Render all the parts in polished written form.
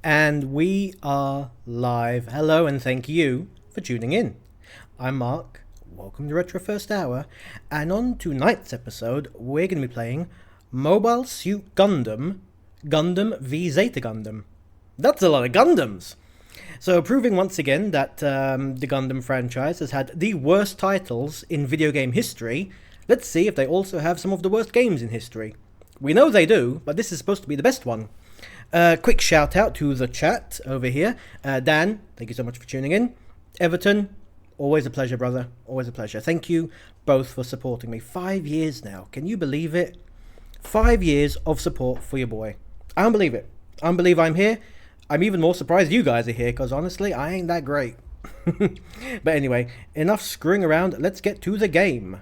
And we are live. Hello and thank you for tuning in. I'm Mark, welcome to Retro First Hour, and on tonight's episode we're going to be playing Mobile Suit Gundam, Gundam v Zeta Gundam. That's a lot of Gundams! So proving once again that the Gundam franchise has had the worst titles in video game history, let's see if they also have some of the worst games in history. We know they do, but this is supposed to be the best one. Quick shout out to the chat over here. Dan, thank you so much for tuning in. Everton, always a pleasure, brother. Always a pleasure. Thank you both for supporting me. 5 years now. Can you believe it? 5 years of support for your boy. I don't believe it. I don't believe I'm here. I'm even more surprised you guys are here, because honestly, I ain't that great. But anyway, enough screwing around. Let's get to the game.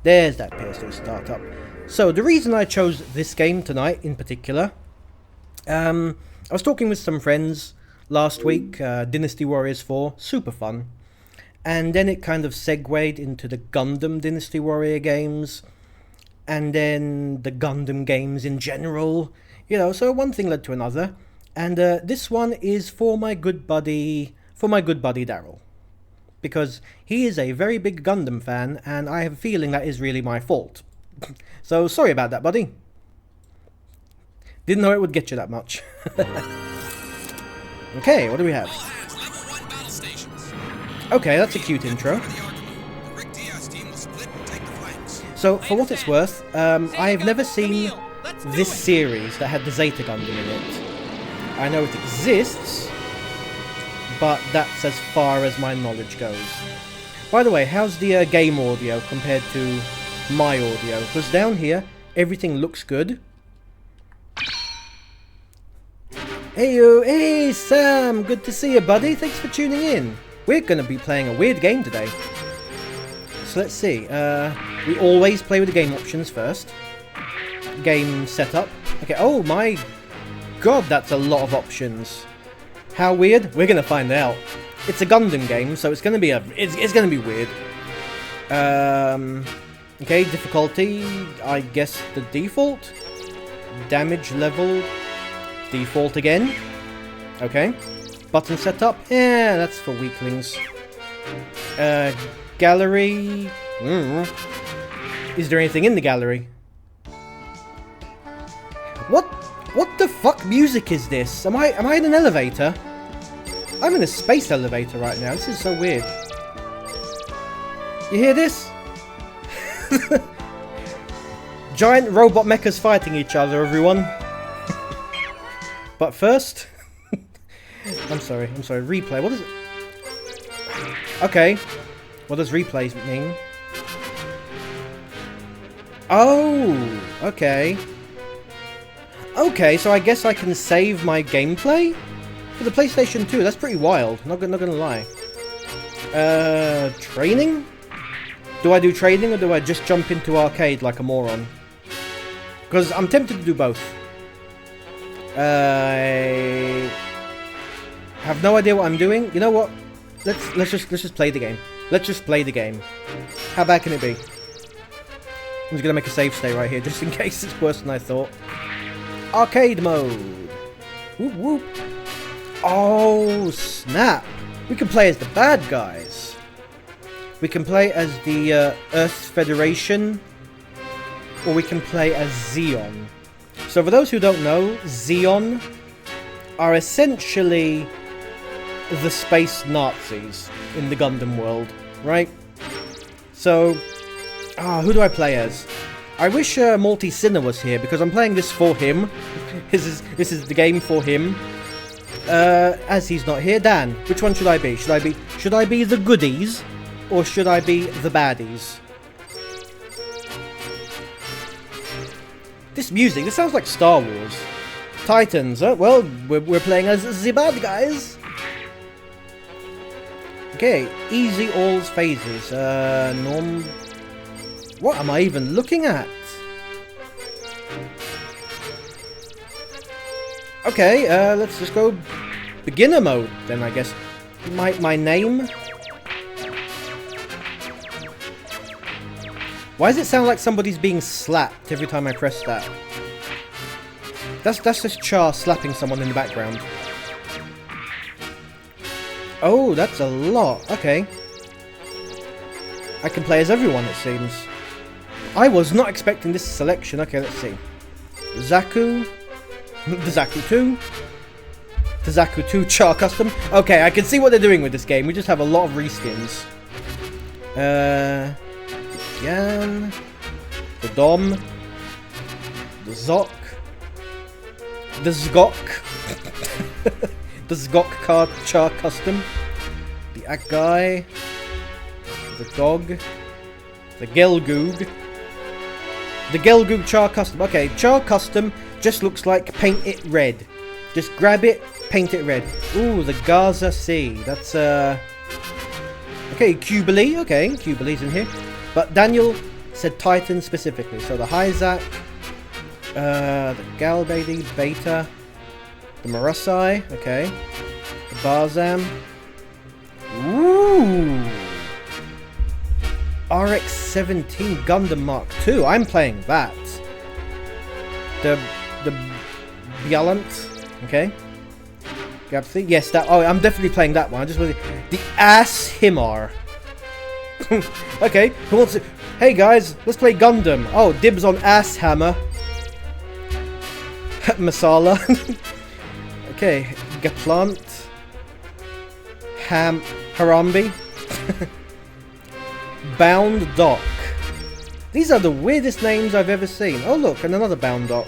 There's that PS2 startup. So, the reason I chose this game tonight in particular, I was talking with some friends last week, Dynasty Warriors 4, super fun, and then it kind of segued into the Gundam Dynasty Warrior games, and then the Gundam games in general, you know, so one thing led to another, and this one is for my good buddy Daryl, because he is a very big Gundam fan, and I have a feeling that is really my fault. So, sorry about that, buddy. Didn't know it would get you that much. Okay, what do we have? Okay, that's a cute intro. So, for what it's worth, I've never seen this series that had the Zeta Gundam in it. I know it exists, but that's as far as my knowledge goes. By the way, how's the game audio compared to my audio? Because down here everything looks good. Hey Sam, good to see you, buddy. Thanks for tuning in. We're gonna be playing a weird game today, so let's see. We always play with the game options first. Game setup. Okay, oh my god, that's a lot of options. How weird? We're gonna find out. It's a Gundam game, so it's gonna be it's gonna be weird. Okay, difficulty, I guess the default. Damage level, default again. Okay. Button setup, yeah, that's for weaklings. Gallery. Is there anything in the gallery? What the fuck music is this? Am I in an elevator? I'm in a space elevator right now. This is so weird. You hear this? Giant robot mechas fighting each other, everyone. But first, I'm sorry, replay. What is it? Okay, what does replay mean? Oh, okay. Okay, so I guess I can save my gameplay for the PlayStation 2. That's pretty wild. Not gonna lie. Training? Do I do training or do I just jump into arcade like a moron? Because I'm tempted to do both. I have no idea what I'm doing. You know what? Let's just play the game. Let's just play the game. How bad can it be? I'm just gonna make a save state right here just in case it's worse than I thought. Arcade mode. Whoop whoop. Oh snap! We can play as the bad guys. We can play as the Earth Federation, or we can play as Zeon. So for those who don't know, Zeon are essentially the space Nazis in the Gundam world, right? So, who do I play as? I wish Multi-Sinner was here, because I'm playing this for him. This is the game for him. As he's not here, Dan, which one should I be? Should I be the goodies, or should I be the baddies? This music, this sounds like Star Wars. Titans, well, we're playing as the bad guys. Okay, easy all phases. Norm. What am I even looking at? Okay, let's just go beginner mode then, I guess. My name? Why does it sound like somebody's being slapped every time I press that? That's just Char slapping someone in the background. Oh, that's a lot. Okay. I can play as everyone, it seems. I was not expecting this selection. Okay, let's see. Zaku. The Zaku 2. The Zaku 2 Char Custom. Okay, I can see what they're doing with this game. We just have a lot of reskins. Yan. The Dom. The Zok. The Zgok. The Zgok card Char Custom. The Agai. The Gog. The Gelgoog. The Gelgoog Char Custom. Okay, Char Custom just looks like paint it red. Just grab it, paint it red. Ooh, the Gaza Sea. That's okay, Cubilee. Okay, Cubilee's in here. But Daniel said Titan specifically. So the Hyzak. The Galbady Beta. The Marasai. Okay. The Barzam. Ooh. RX-17 Gundam Mark II. I'm playing that. The Byalant. Okay. Gabsy. Yes, that. Oh, I'm definitely playing that one. I just want the Ass Himar. Okay. Who wants to? Hey guys, let's play Gundam. Oh, dibs on Ass Hammer. Masala. Okay. Gaplant. Harambe. Bound Dock. These are the weirdest names I've ever seen. Oh look, and another Bound Dock.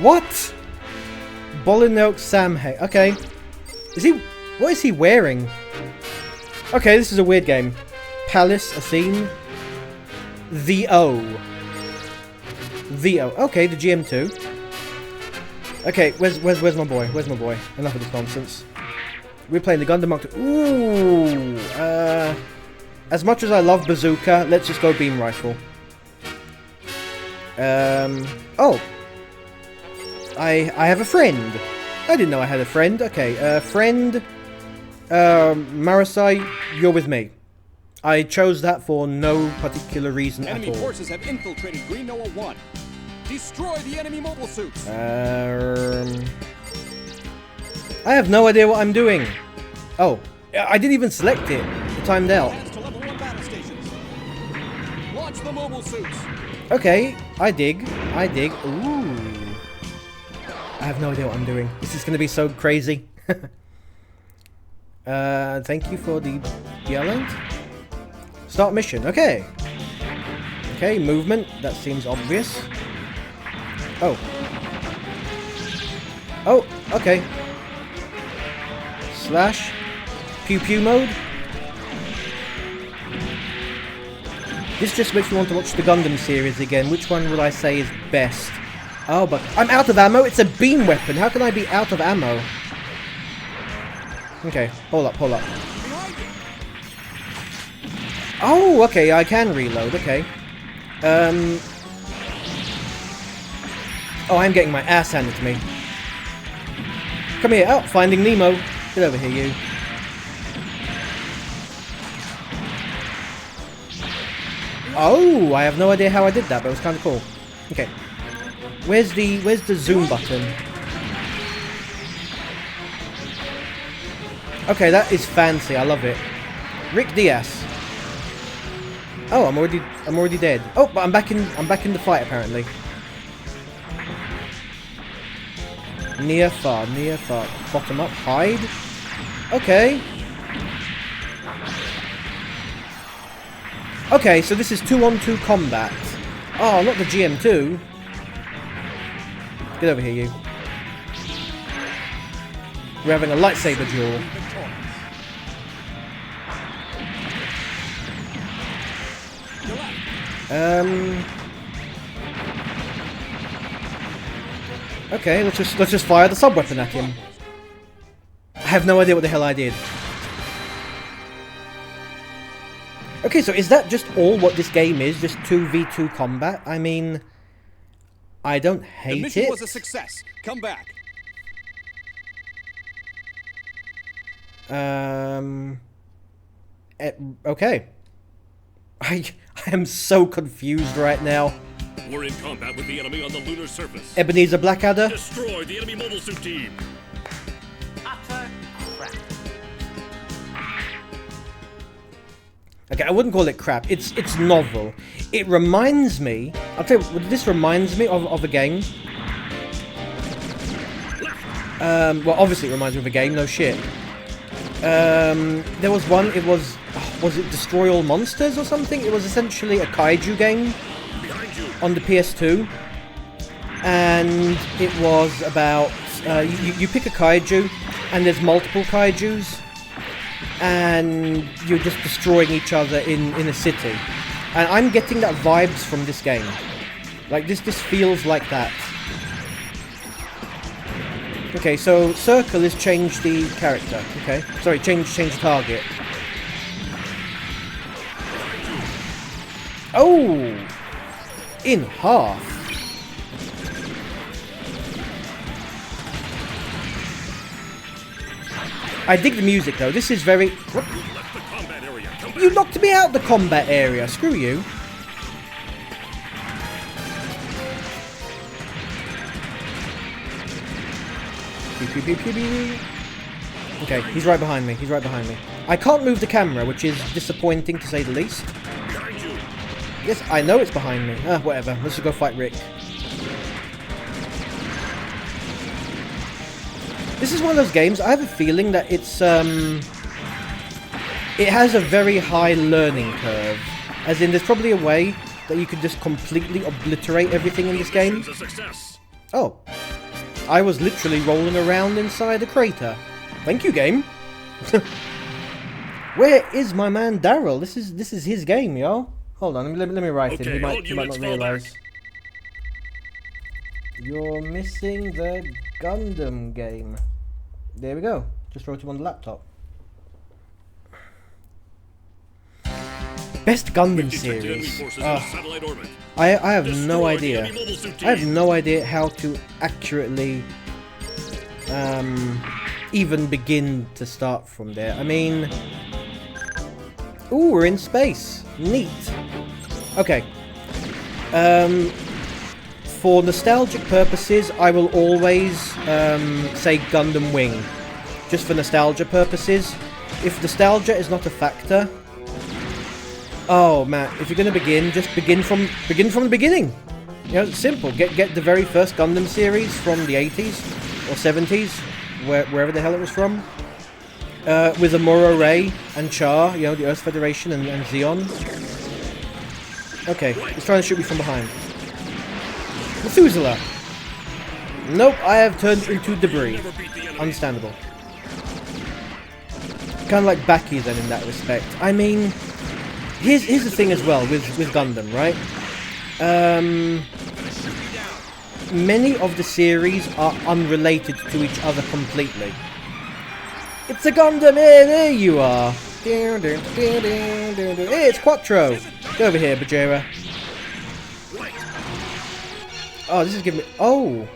What? Bolinelk Samhe. Okay. What is he wearing? Okay, this is a weird game. Palace, Athene. The O. The O. Okay, the GM2. Okay, where's my boy? Where's my boy? Enough of this nonsense. We're playing the Gundam Mark II. Ooh. As much as I love Bazooka, let's just go Beam Rifle. Oh. I have a friend. I didn't know I had a friend. Okay, friend. Marasai, you're with me. I chose that for no particular reason at all. Enemy forces have infiltrated Green Noah 1. Destroy the enemy mobile suits. I have no idea what I'm doing. Oh, I didn't even select it. It timed out. To level 1 battle stations. Launch the mobile suits. Okay, I dig. Ooh. I have no idea what I'm doing. This is going to be so crazy. Thank you for the island. Start mission. Okay. Okay, movement. That seems obvious. Oh. Oh, okay. Slash. Pew pew mode. This just makes me want to watch the Gundam series again. Which one would I say is best? Oh, but I'm out of ammo. It's a beam weapon. How can I be out of ammo? Okay, hold up. Oh, okay, I can reload. Okay. Oh, I'm getting my ass handed to me. Come here. Oh, Finding Nemo. Get over here, you. Oh, I have no idea how I did that, but it was kind of cool. Okay. Where's the zoom button? Okay, that is fancy. I love it. Rick Diaz. Oh, I'm already dead. Oh, but I'm back in the fight apparently. Near far. Bottom up, hide. Okay. Okay, so this is 2-on-2 combat. Oh, not the GM2. Get over here, you. We're having a lightsaber duel. Okay, let's just fire the sub-weapon at him. I have no idea what the hell I did. Okay, so is that just all what this game is? Just 2v2 combat? I mean, I don't hate it. The mission was a success. Come back. Okay. I am so confused right now. We're in combat with the enemy on the lunar surface. Ebenezer Blackadder. Destroy the enemy mobile suit team. Utter crap. Okay, I wouldn't call it crap. It's novel. It reminds me. I'll tell you, this reminds me of a game. Well, obviously it reminds me of a game. No shit. There was one. It was it Destroy All Monsters or something? It was essentially a kaiju game on the PS2, and it was about you pick a kaiju, and there's multiple kaijus, and you're just destroying each other in a city. And I'm getting that vibes from this game. Like this feels like that. Okay, so Circle has changed the character. Okay, sorry, change the target. Oh, in half. I dig the music though. This is very. What? You knocked me out the combat area. Screw you. Pew, pew, pew, pew, pew. Okay, he's right behind me. He's right behind me. I can't move the camera, which is disappointing to say the least. Yes, I know it's behind me. Ah, whatever. Let's just go fight Rick. This is one of those games. I have a feeling that it's it has a very high learning curve. As in, there's probably a way that you could just completely obliterate everything in this game. Oh. I was literally rolling around inside a crater. Thank you, game. Where is my man Daryl? This is his game, yo. Hold on, let me write him. He might not realise. You're missing the Gundam game. There we go. Just wrote him on the laptop. Best Gundam series. I have no idea. I have no idea how to accurately even begin to start from there. I mean, ooh, we're in space. Neat. Okay. For nostalgic purposes, I will always say Gundam Wing, just for nostalgia purposes. If nostalgia is not a factor. Oh man, if you're gonna begin, just begin from the beginning. You know, it's simple. Get the very first Gundam series from the 80s or 70s, wherever the hell it was from, with Amuro Ray and Char, you know, the Earth Federation and Zeon. Okay, he's trying to shoot me from behind. Methuselah. Nope, I have turned into debris. Understandable. Kind of like Baki then in that respect. I mean. Here's the thing as well with Gundam, right? Many of the series are unrelated to each other completely. It's a Gundam! Hey, there you are! Hey, it's Quattro! Go over here, Bajera. Oh, this is giving me... Oh!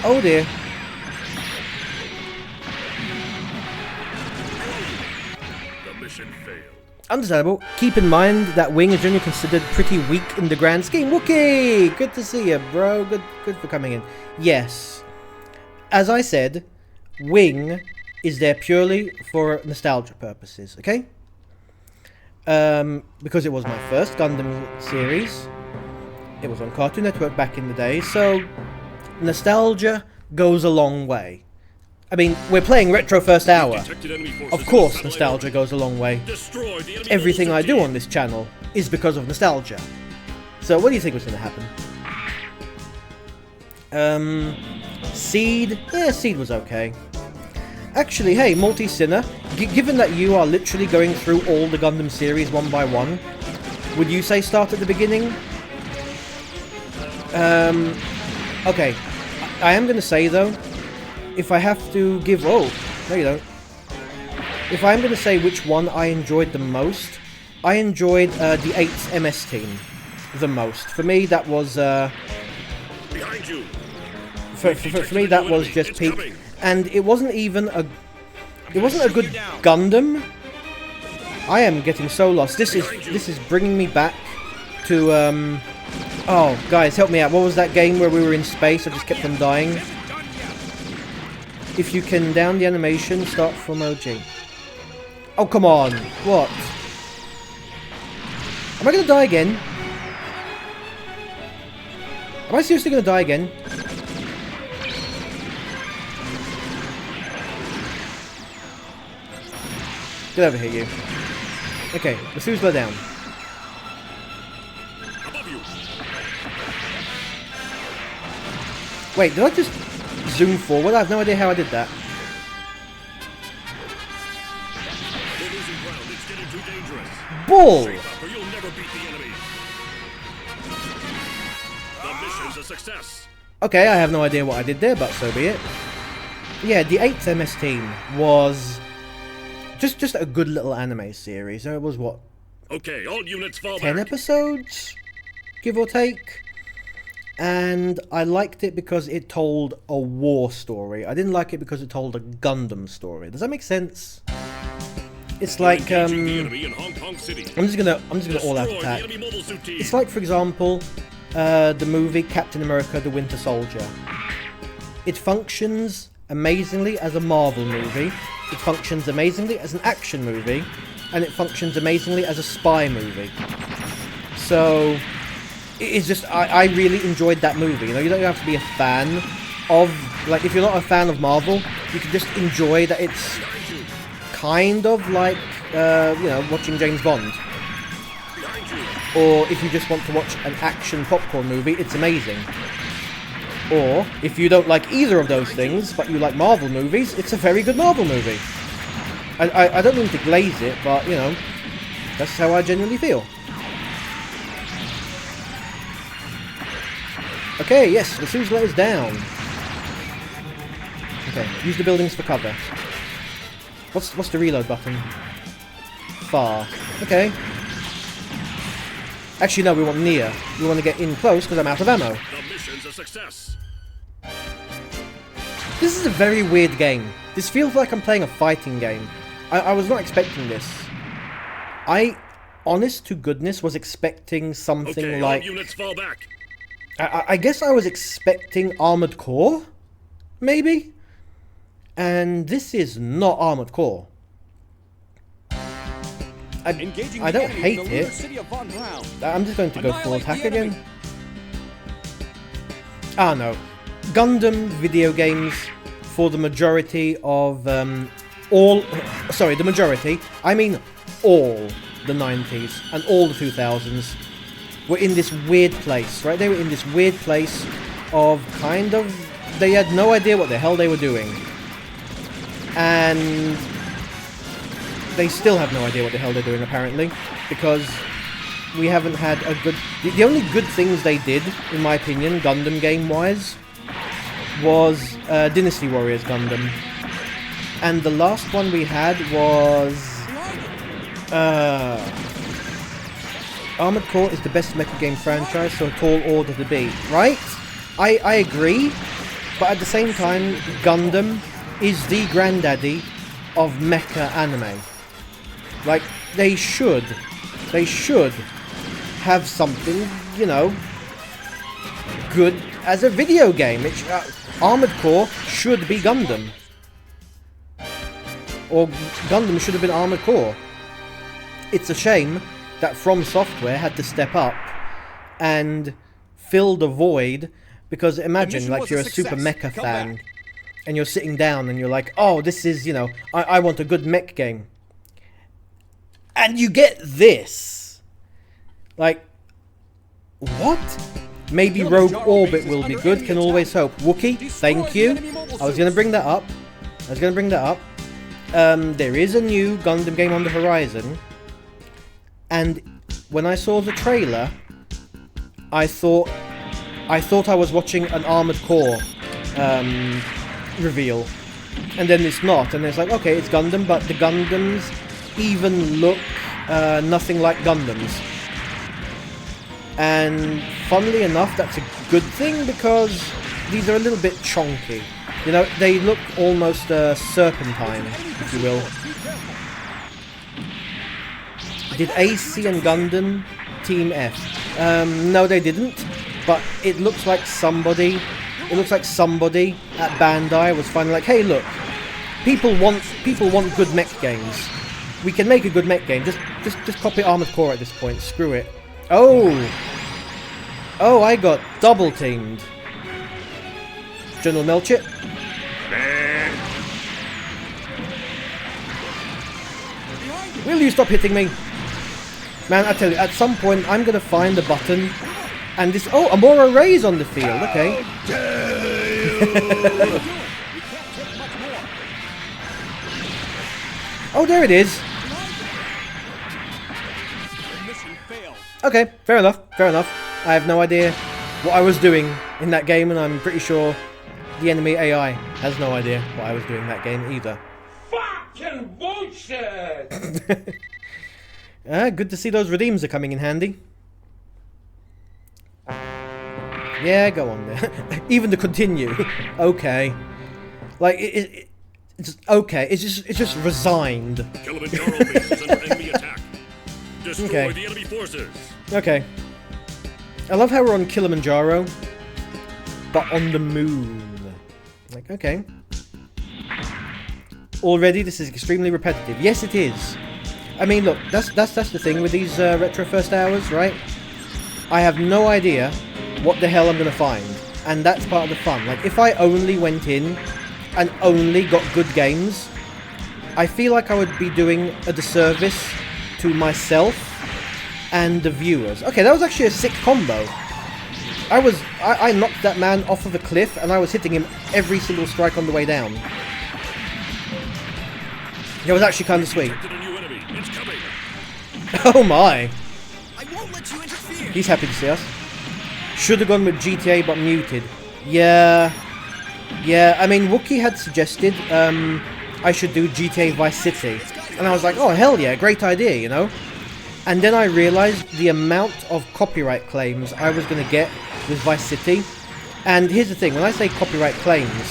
Oh dear. The mission failed. Understandable. Keep in mind that Wing is generally considered pretty weak in the grand scheme. Wookie! Good to see you, bro. Good for coming in. Yes. As I said, Wing is there purely for nostalgia purposes, okay? Because it was my first Gundam series. It was on Cartoon Network back in the day, so nostalgia goes a long way. I mean, we're playing Retro First Hour. Of course, nostalgia goes a long way. Everything I do on this channel is because of nostalgia. So, what do you think was going to happen? Seed? Yeah, Seed was okay. Actually, hey, Multi-Sinner, given that you are literally going through all the Gundam series one by one, would you say start at the beginning? Okay. I am going to say, though, if I have to give... Oh, no you don't. If I'm going to say which one I enjoyed the most, I enjoyed the 8th MS team the most. For me, that was... Behind you. For me, that was just peak. And it wasn't even a... It wasn't a good Gundam. I am getting so lost. This is bringing me back to Oh, guys, help me out. What was that game where we were in space? I just kept on dying. If you can down the animation, start from OG. Oh, come on. What? Am I going to die again? Am I seriously going to die again? Get over here, you. Okay, Methuselah down. Above you. Wait, did I just zoom forward? I have no idea how I did that. We're losing ground. It's getting too dangerous. Bull! Shape up or you'll never beat the enemy. The mission's a success. Okay, I have no idea what I did there, but so be it. Yeah, the 8th MS team was just a good little anime series. It was, what, Okay, all units fall 10 back. episodes? Give or take? And I liked it because it told a war story. I didn't like it because it told a Gundam story. Does that make sense? It's like, Engaging the enemy in Hong Kong City. I'm just gonna all out Destroy the attack. enemy mobile suit team. It's like, for example, the movie Captain America: The Winter Soldier. It functions amazingly as a Marvel movie. It functions amazingly as an action movie, and it functions amazingly as a spy movie. So it's just I really enjoyed that movie. You know, you don't have to be a fan of, like, if you're not a fan of Marvel, you can just enjoy that it's kind of like you know, watching James Bond. Or if you just want to watch an action popcorn movie, it's amazing. Or if you don't like either of those things, but you like Marvel movies, it's a very good Marvel movie. I don't mean to glaze it, but, you know, that's how I genuinely feel. Okay, yes, Methuselah is down. Okay, use the buildings for cover. What's the reload button? Far. Okay. Actually, no, we want near. We want to get in close because I'm out of ammo. The mission's a success. This is a very weird game. This feels like I'm playing a fighting game. I was not expecting this. I, honest to goodness, was expecting something Okay, like... all units fall back. I guess I was expecting Armored Core? Maybe? And this is not Armored Core. Engaging I the don't enemy hate in the lunar it. city of Von Braun. I'm just going to go full Annihilate attack the enemy. again. Ah, no. Gundam video games, for the majority of the majority, I mean all the 90s and all the 2000s were in this weird place, right? They were in this weird place of kind of, they had no idea what the hell they were doing. And they still have no idea what the hell they're doing, apparently, because we haven't had a good... The only good things they did, in my opinion, Gundam game-wise, was Dynasty Warriors Gundam. And the last one we had was... Armored Core is the best mecha game franchise, so a tall order to beat, right? I agree, but at the same time, Gundam is the granddaddy of mecha anime. Like, they should have something, you know, good as a video game. Armored Core should be Gundam. Or Gundam should have been Armored Core. It's a shame that From Software had to step up and fill the void, because imagine, like, you're a super mecha fan and you're sitting down and you're like, oh, this is, you know, I want a good mech game. And you get this. Like, what? Maybe Rogue Orbit will be good, can always hope. Wookie, thank you. I was going to bring that up. There is a new Gundam game on the horizon. And when I saw the trailer, I thought I was watching an Armored Core reveal. And then it's not. And it's like, okay, it's Gundam, but the Gundams even look nothing like Gundams. And funnily enough, that's a good thing, because these are a little bit chonky. You know, they look almost serpentine, if you will. Did AC and Gundam Team F? No, they didn't. but it looks like somebody at Bandai was finally like, hey, look, people want good mech games. We can make a good mech game. Just copy Armored Core at this point. Screw it. Oh, I got double teamed. General Melchett. Will you stop hitting me? Man, I tell you, at some point I'm gonna find a button and this... Oh, Amora Ray's on the field, okay. Oh, there it is. Okay, fair enough, fair enough. I have no idea what I was doing in that game, and I'm pretty sure the enemy AI has no idea what I was doing in that game either. Fucking bullshit! Good to see those redeems are coming in handy. Yeah, go on there. Even to continue. Okay. Like, it's just, okay, it's just resigned. Kilimanjaro base is under enemy attack. Destroy the enemy forces. Okay. I love how we're on Kilimanjaro, but on the moon. Like, okay. Already, this is extremely repetitive. Yes, it is. I mean, look, that's the thing with these retro first hours, right? I have no idea what the hell I'm gonna find, and that's part of the fun. Like, if I only went in and only got good games, I feel like I would be doing a disservice to myself and the viewers. Okay, that was actually a sick combo. I knocked that man off of a cliff, and I was hitting him every single strike on the way down. It was actually kind of sweet. Oh my! I won't let you interfere. He's happy to see us. Should have gone with GTA, but muted. Yeah. I mean, Wookie had suggested I should do GTA Vice City, and I was like, oh hell yeah, great idea, you know. And then I realized the amount of copyright claims I was going to get with Vice City. And here's the thing, when I say copyright claims,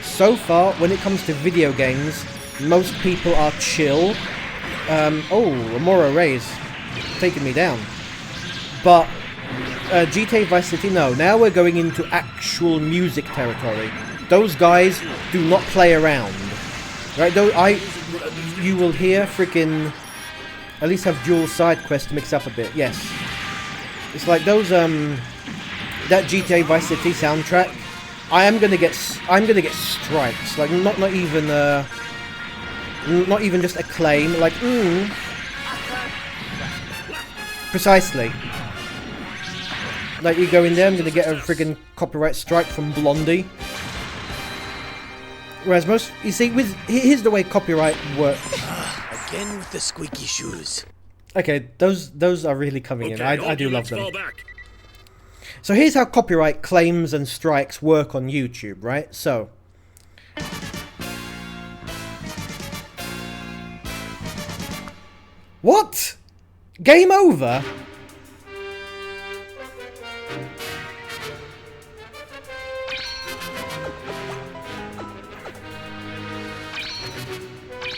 so far, when it comes to video games, most people are chill. Oh, Amora Ray's taking me down. But GTA Vice City, no. Now we're going into actual music territory. Those guys do not play around. Right? Though you will hear freaking... At least have dual side quests mixed up a bit. Yes, it's like those that GTA Vice City soundtrack. I'm gonna get strikes. Like not even just acclaim. Like precisely. Like you go in there, I'm gonna get a friggin' copyright strike from Blondie. Whereas most, you see, here's the way copyright works. Again with the squeaky shoes. Okay, those are really coming in. I do love them. Fall back. So here's how copyright claims and strikes work on YouTube, right? So what? Game over?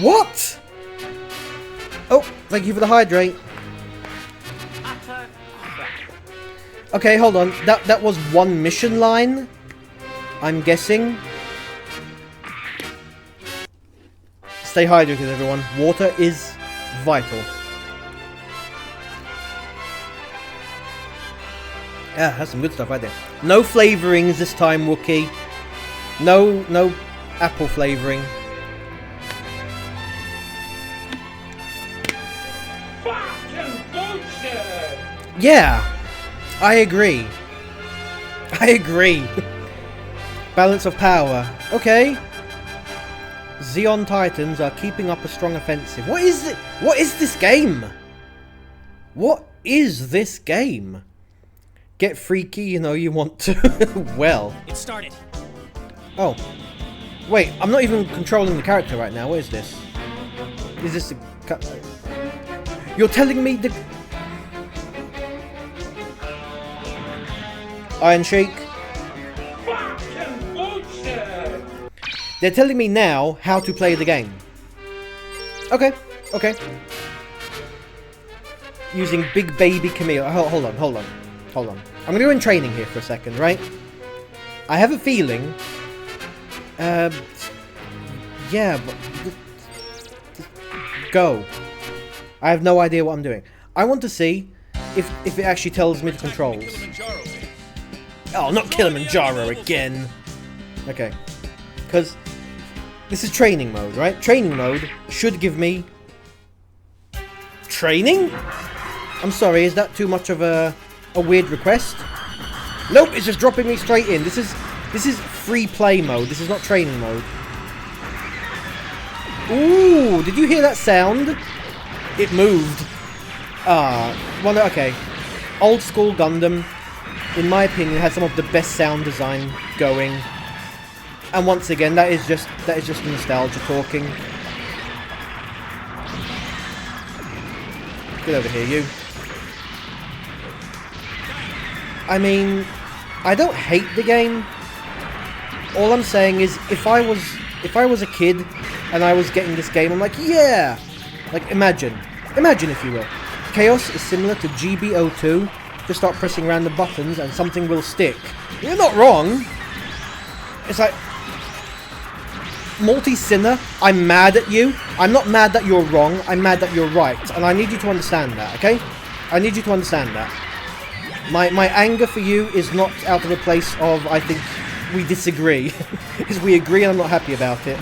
What? Oh, thank you for the hydrate. Okay, hold on. That was one mission line, I'm guessing. Stay hydrated, everyone. Water is vital. Yeah, that's some good stuff right there. No flavorings this time, Wookie. No apple flavoring. Yeah, I agree. Balance of power. Okay. Xeon Titans are keeping up a strong offensive. What is it? What is this game? What is this game? Get freaky, you know you want to. Well. It started. Oh. Wait, I'm not even controlling the character right now. What is this? Is this a... You're telling me the... Iron Sheik. Fucking bullshit. They're telling me now how to play the game. Okay. Using Big Baby Camille. Hold on. I'm gonna go in training here for a second, right? I have a feeling... yeah, but... Go. I have no idea what I'm doing. I want to see if it actually tells me the controls. Oh, not Kilimanjaro again! Okay. Because this is training mode, right? Training mode should give me... Training? I'm sorry, is that too much of a weird request? Nope, it's just dropping me straight in. This is free play mode. This is not training mode. Ooh, did you hear that sound? It moved. Well, okay. Old school Gundam, in my opinion, has some of the best sound design going. And once again, that is just nostalgia talking. Get over here, you. I mean, I don't hate the game. All I'm saying is, if I was a kid and I was getting this game, I'm like, yeah! Like, imagine if you will. Chaos is similar to GBO2. Just start pressing random buttons and something will stick. You're not wrong. It's like, Multi-Sinner, I'm mad at you. I'm not mad that you're wrong, I'm mad that you're right. And I need you to understand that, okay? I need you to understand that. My anger for you is not out of a place of, I think, we disagree. Because we agree and I'm not happy about it.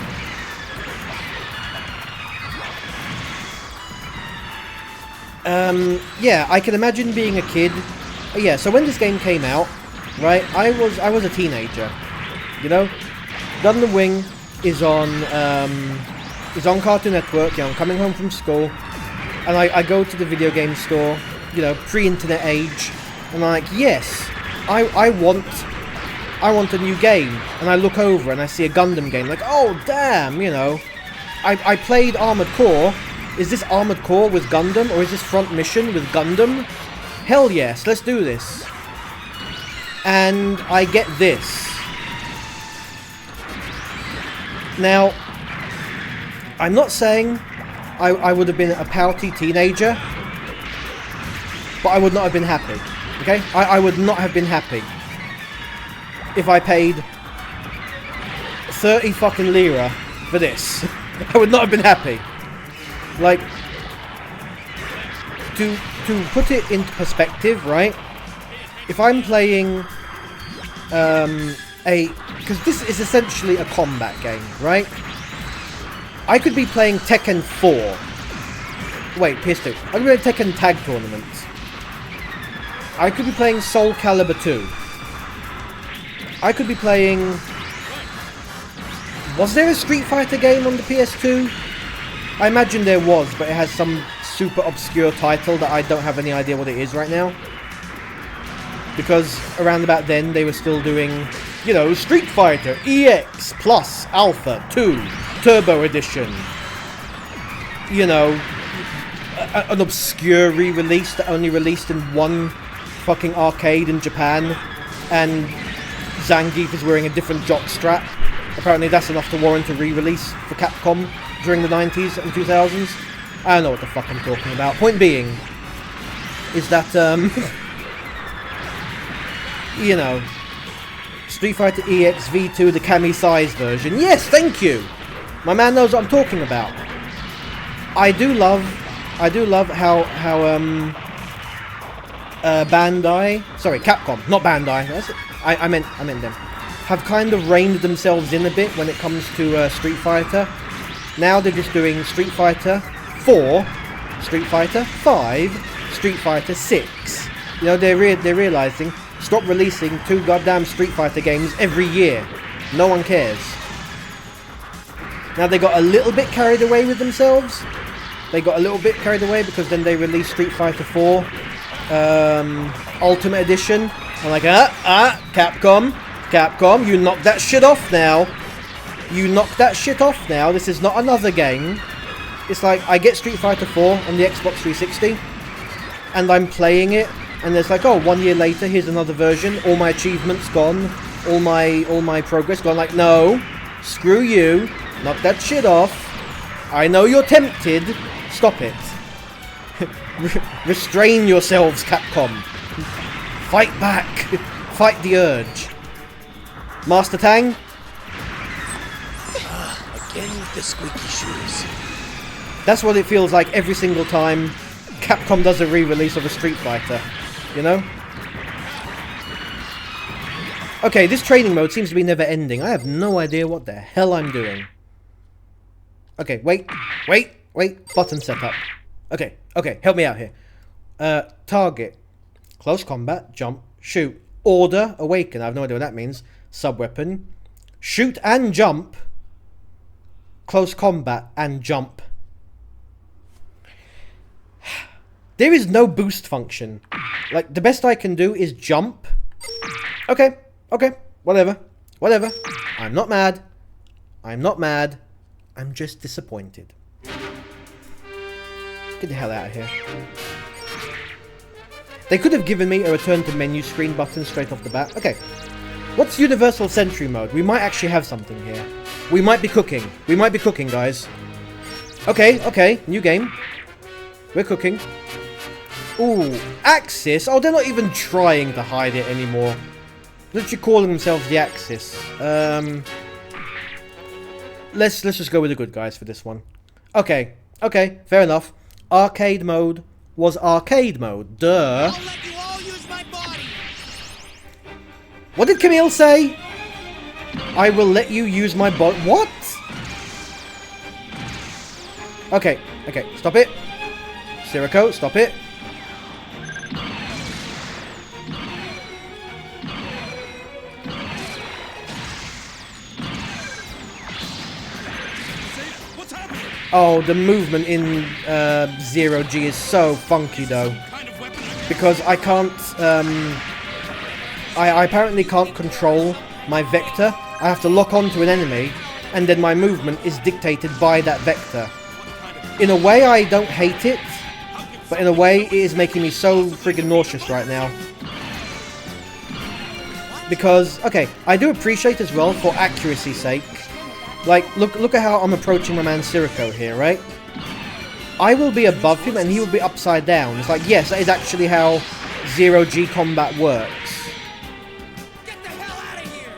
Yeah, I can imagine being a kid. Yeah, so when this game came out, right, I was a teenager. You know? Gundam Wing is on Cartoon Network. You know, I'm coming home from school, and I go to the video game store, you know, pre-internet age, and I'm like, yes, I want a new game, and I look over and I see a Gundam game, like, oh damn, you know, I played Armored Core. Is this Armored Core with Gundam, or is this Front Mission with Gundam? Hell yes, let's do this. And I get this. Now, I'm not saying I would have been a pouty teenager, but I would not have been happy, okay? I would not have been happy if I paid 30 fucking lira for this. I would not have been happy. Like, to put it into perspective, right? If I'm playing because this is essentially a combat game, right? I could be playing Tekken 4. Wait, PS2. I could be playing Tekken Tag Tournament. I could be playing Soul Calibur 2. I could be playing... Was there a Street Fighter game on the PS2? I imagine there was, but it has some super obscure title that I don't have any idea what it is right now. Because around about then, they were still doing, you know, Street Fighter EX Plus Alpha 2 Turbo Edition. You know, an obscure re-release that only released in one fucking arcade in Japan. And Zangief is wearing a different jockstrap. Apparently that's enough to warrant a re-release for Capcom during the 90s and 2000s. I don't know what the fuck I'm talking about. Point being is that, you know, Street Fighter EX V2, the Kami size version. Yes, thank you! My man knows what I'm talking about. I do love how Bandai, sorry, Capcom, not Bandai, I meant them, have kind of reined themselves in a bit when it comes to Street Fighter. Now they're just doing Street Fighter 4, Street Fighter 5, Street Fighter 6. You know, they're realizing, stop releasing 2 goddamn Street Fighter games every year. No one cares. Now they got a little bit carried away with themselves. They got a little bit carried away because then they released Street Fighter 4 Ultimate Edition. I'm like, Capcom, you knocked that shit off now. You knocked that shit off now. This is not another game. It's like, I get Street Fighter 4 on the Xbox 360, and I'm playing it, and there's like, oh, 1 year later, here's another version. All my achievements gone. All my progress gone. Like, no, screw you. Knock that shit off. I know you're tempted. Stop it. Restrain yourselves, Capcom. Fight back! Fight the urge. Master Tang? Again with the squeaky shoes. That's what it feels like every single time Capcom does a re-release of a Street Fighter. You know? Okay, this training mode seems to be never ending. I have no idea what the hell I'm doing. Okay, wait. Button setup. Okay, help me out here. Target. Close combat, jump, shoot. Order, awaken. I have no idea what that means. Sub-weapon. Shoot and jump. Close combat and jump. There is no boost function. Like, the best I can do is jump. Okay, whatever. I'm not mad. I'm just disappointed. Get the hell out of here. They could have given me a return to menu screen button straight off the bat. Okay. What's Universal Sentry mode? We might actually have something here. We might be cooking. Guys. Okay. New game. We're cooking. Ooh. Axis. Oh, they're not even trying to hide it anymore. They're literally calling themselves the Axis. Let's just go with the good guys for this one. Okay. Fair enough. Arcade mode was arcade mode. Duh. I'll let you all use my body. What did Camille say? I will let you use my bot. What? Okay. Stop it. Sirocco, stop it. What's happening? Oh, the movement in Zero G is so funky though. Because I can't, I apparently can't control my vector. I have to lock onto an enemy, and then my movement is dictated by that vector. In a way, I don't hate it, but in a way, it is making me so friggin' nauseous right now. Because, okay, I do appreciate as well, for accuracy's sake, like, look at how I'm approaching my man Sirocco here, right? I will be above him and he will be upside down. It's like, yes, that is actually how Zero G combat works. Get the hell out of here.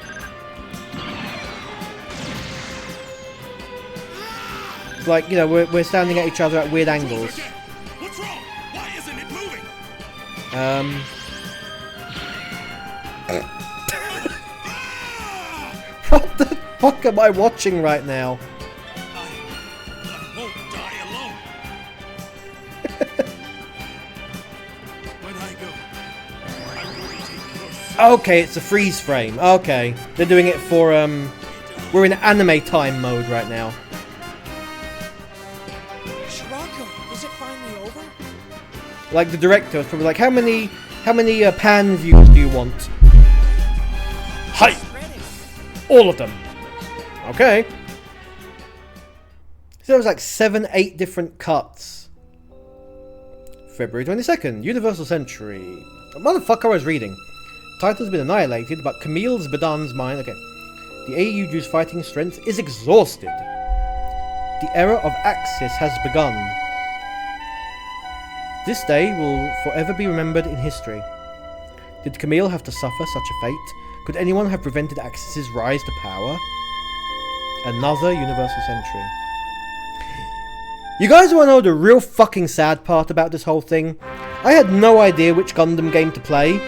It's like, you know, we're standing at each other at weird angles. What's wrong? Why isn't it moving? What the fuck am I watching right now? I won't die alone. When I go, I'm going to take your Okay, it's a freeze frame. Okay. They're doing it for, we're in anime time mode right now. Sirocco, is it finally over? Like, the director was probably like, how many pan views do you want? Hi! Ready. All of them. Okay. So there was like 7-8 different cuts. February 22nd, Universal Century. Motherfucker, I was reading. Titan's been annihilated, but Camille's Badan's mind... Okay. The AUG's fighting strength is exhausted. The era of Axis has begun. This day will forever be remembered in history. Did Camille have to suffer such a fate? Could anyone have prevented Axis's rise to power? Another Universal Century. You guys want to know the real fucking sad part about this whole thing? I had no idea which Gundam game to play.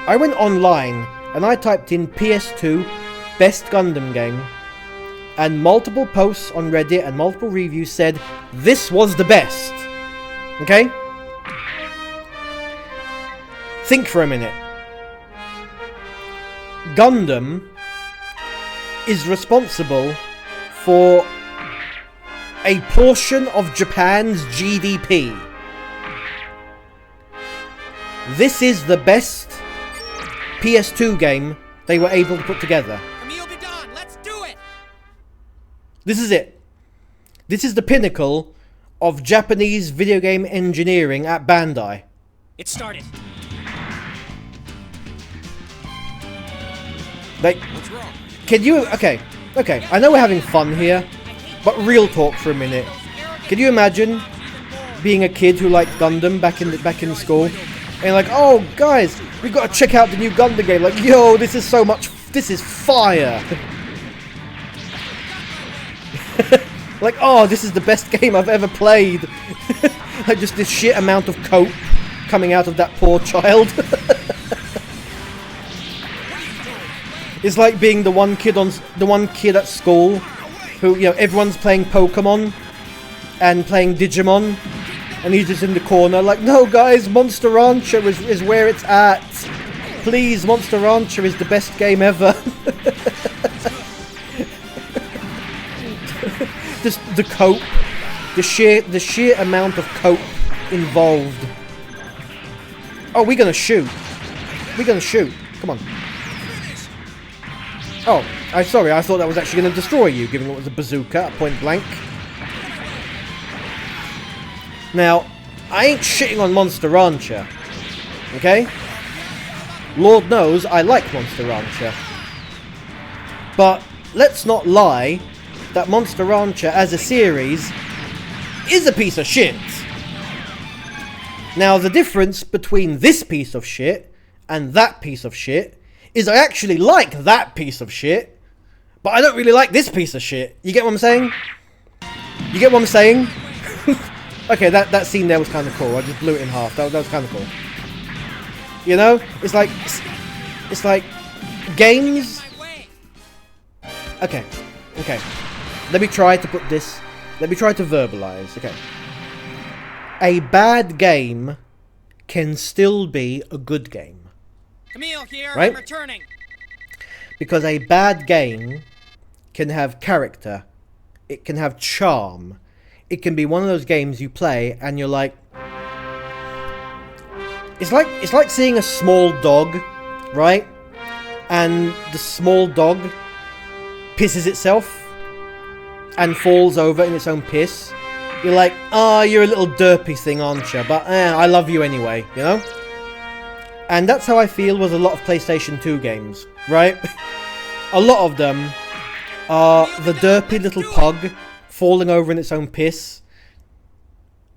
I went online and I typed in PS2 Best Gundam Game, and multiple posts on Reddit and multiple reviews said this was the best. Okay? Think for a minute. Gundam is responsible for a portion of Japan's GDP. This is the best PS2 game they were able to put together. Camille Badan, let's do it. This is it. This is the pinnacle of Japanese video game engineering at Bandai. It started. Like, can you... Okay, I know we're having fun here, but real talk for a minute. Can you imagine being a kid who liked Gundam back in school, And like, oh guys, we got to check out the new Gundam game. Like, yo, this is so much, this is fire. Like, oh, this is the best game I've ever played. Like, just this shit amount of cope coming out of that poor child. It's like being the one kid at school who, you know, everyone's playing Pokemon and playing Digimon, and he's just in the corner like, no guys, Monster Rancher is where it's at. Please, Monster Rancher is the best game ever. Just the cope, the sheer amount of cope involved. Oh, we're gonna shoot. We're gonna shoot. Come on. Oh, I'm sorry, I thought that was actually gonna destroy you, given it was a bazooka at point blank. Now, I ain't shitting on Monster Rancher, okay? Lord knows I like Monster Rancher. But let's not lie that Monster Rancher as a series is a piece of shit. Now, the difference between this piece of shit and that piece of shit is I actually like that piece of shit, but I don't really like this piece of shit. You get what I'm saying? You get what I'm saying? Okay, that scene there was kind of cool. I just blew it in half. That was kind of cool. You know, it's like games. Okay. Let me try to put this. Let me try to verbalize. Okay. A bad game can still be a good game. Camille here, right? I'm returning. Because a bad game can have character. It can have charm. It can be one of those games you play and you're like, it's like seeing a small dog, right? And the small dog pisses itself and falls over in its own piss. You're like, oh, you're a little derpy thing, aren't you? But I love you anyway, you know? And that's how I feel with a lot of PlayStation 2 games, right? A lot of them are the derpy little pug falling over in its own piss,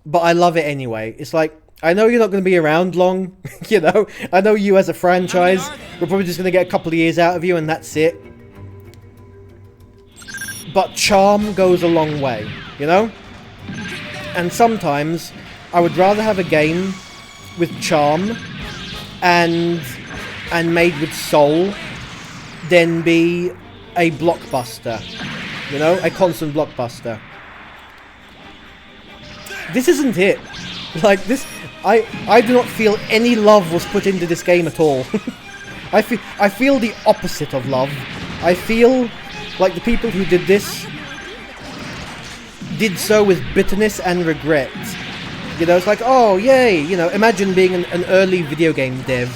but I love it anyway. It's like, I know you're not going to be around long, you know? I know you as a franchise, we're probably just going to get a couple of years out of you and that's it. But charm goes a long way, you know? And sometimes I would rather have a game with charm and made with soul than be a blockbuster, you know, a constant blockbuster. This isn't it. Like this, I do not feel any love was put into this game at all. I feel the opposite of love. I feel like the people who did this did so with bitterness and regret. You know, it's like, oh, yay, you know, imagine being an early video game dev,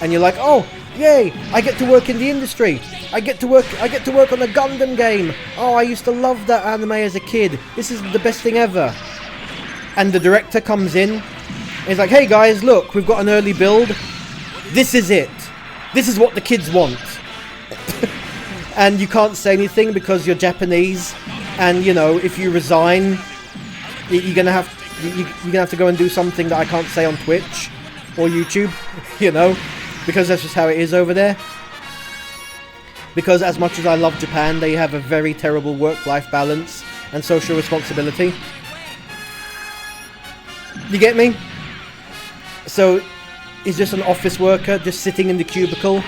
and you're like, oh, yay, I get to work in the industry. I get to work on a Gundam game. Oh, I used to love that anime as a kid. This is the best thing ever. And the director comes in, and he's like, hey guys, look, we've got an early build. This is it. This is what the kids want. And you can't say anything because you're Japanese, and you know, if you resign, you're gonna have to go and do something that I can't say on Twitch or YouTube, you know, because that's just how it is over there. Because as much as I love Japan, they have a very terrible work-life balance and social responsibility. You get me? So he's just an office worker, just sitting in the cubicle,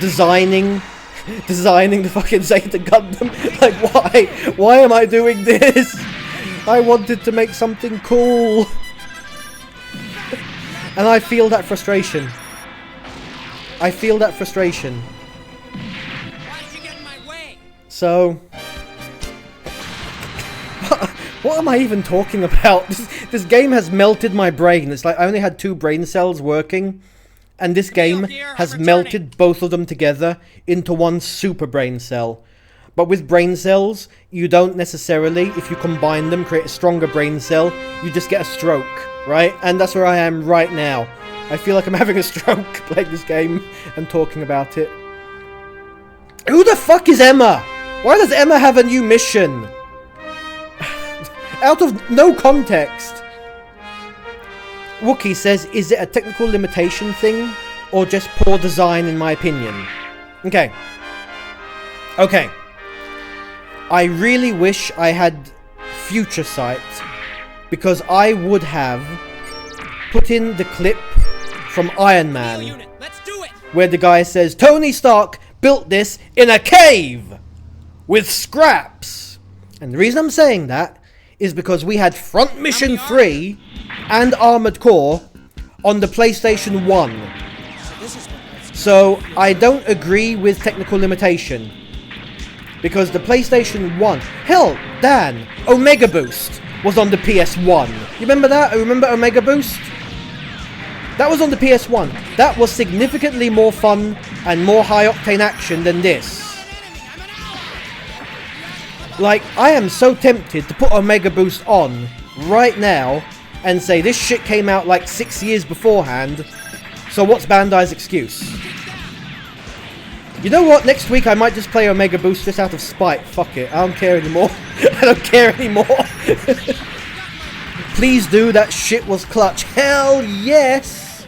designing the fucking Zeta Gundam. Like, why? Why am I doing this? I wanted to make something cool. And I feel that frustration. I feel that frustration. Why did you get in my way? So, what am I even talking about? This game has melted my brain. It's like I only had 2 brain cells working, and this game has melted both of them together into one super brain cell. But with brain cells, you don't necessarily, if you combine them, create a stronger brain cell. You just get a stroke, right? And that's where I am right now. I feel like I'm having a stroke playing this game and talking about it. Who the fuck is Emma? Why does Emma have a new mission? Out of no context. Wookie says, is it a technical limitation thing, or just poor design in my opinion? Okay. Okay. I really wish I had future sight, because I would have put in the clip from Iron Man, Unit, let's do it. where the guy says, Tony Stark built this in a cave with scraps. And the reason I'm saying that is because we had Front Mission 3 and Armored Core on the PlayStation 1. So I don't agree with technical limitation, because the PlayStation 1, hell, Dan, Omega Boost was on the PS1. You remember that? Remember Omega Boost? That was on the PS1. That was significantly more fun and more high-octane action than this. Like, I am so tempted to put Omega Boost on right now and say this shit came out like 6 years beforehand, so what's Bandai's excuse? You know what? Next week I might just play Omega Boost just out of spite. Fuck it. I don't care anymore. I don't care anymore. Please do. That shit was clutch. Hell yes.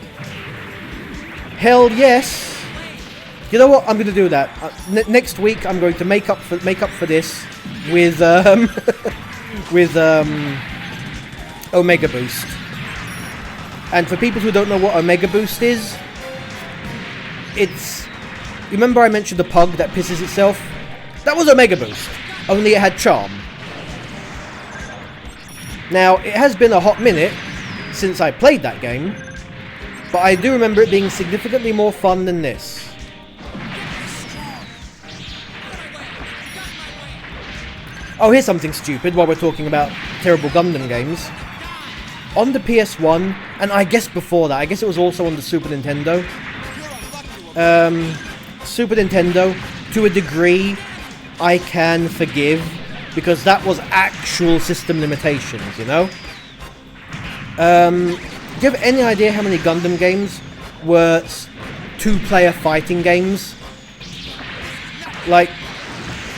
Hell yes. You know what? I'm going to do that. Next week I'm going to make up for this with with Omega Boost. And for people who don't know what Omega Boost is, it's... Remember I mentioned the pug that pisses itself? That was Omega Boost, only it had charm. Now, it has been a hot minute since I played that game, but I do remember it being significantly more fun than this. Oh, here's something stupid while we're talking about terrible Gundam games. On the PS1, and I guess before that, I guess it was also on the Super Nintendo. Super Nintendo, to a degree, I can forgive, because that was actual system limitations, you know? Do you have any idea how many Gundam games were two-player fighting games? Like,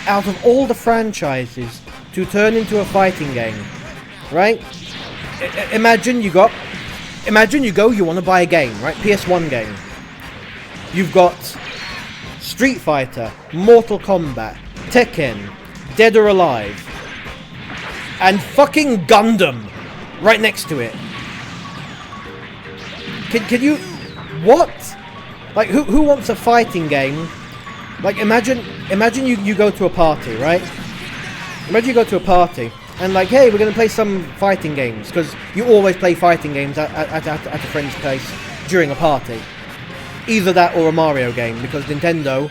out of all the franchises to turn into a fighting game, right? Imagine you go, you want to buy a game, right? PS1 game. You've got Street Fighter, Mortal Kombat, Tekken, Dead or Alive, and fucking Gundam right next to it. Can you... What? Like, who wants a fighting game? Like, imagine you go to a party, right? Imagine you go to a party, and like, hey, we're going to play some fighting games, because you always play fighting games at a friend's place during a party. Either that or a Mario game, because Nintendo,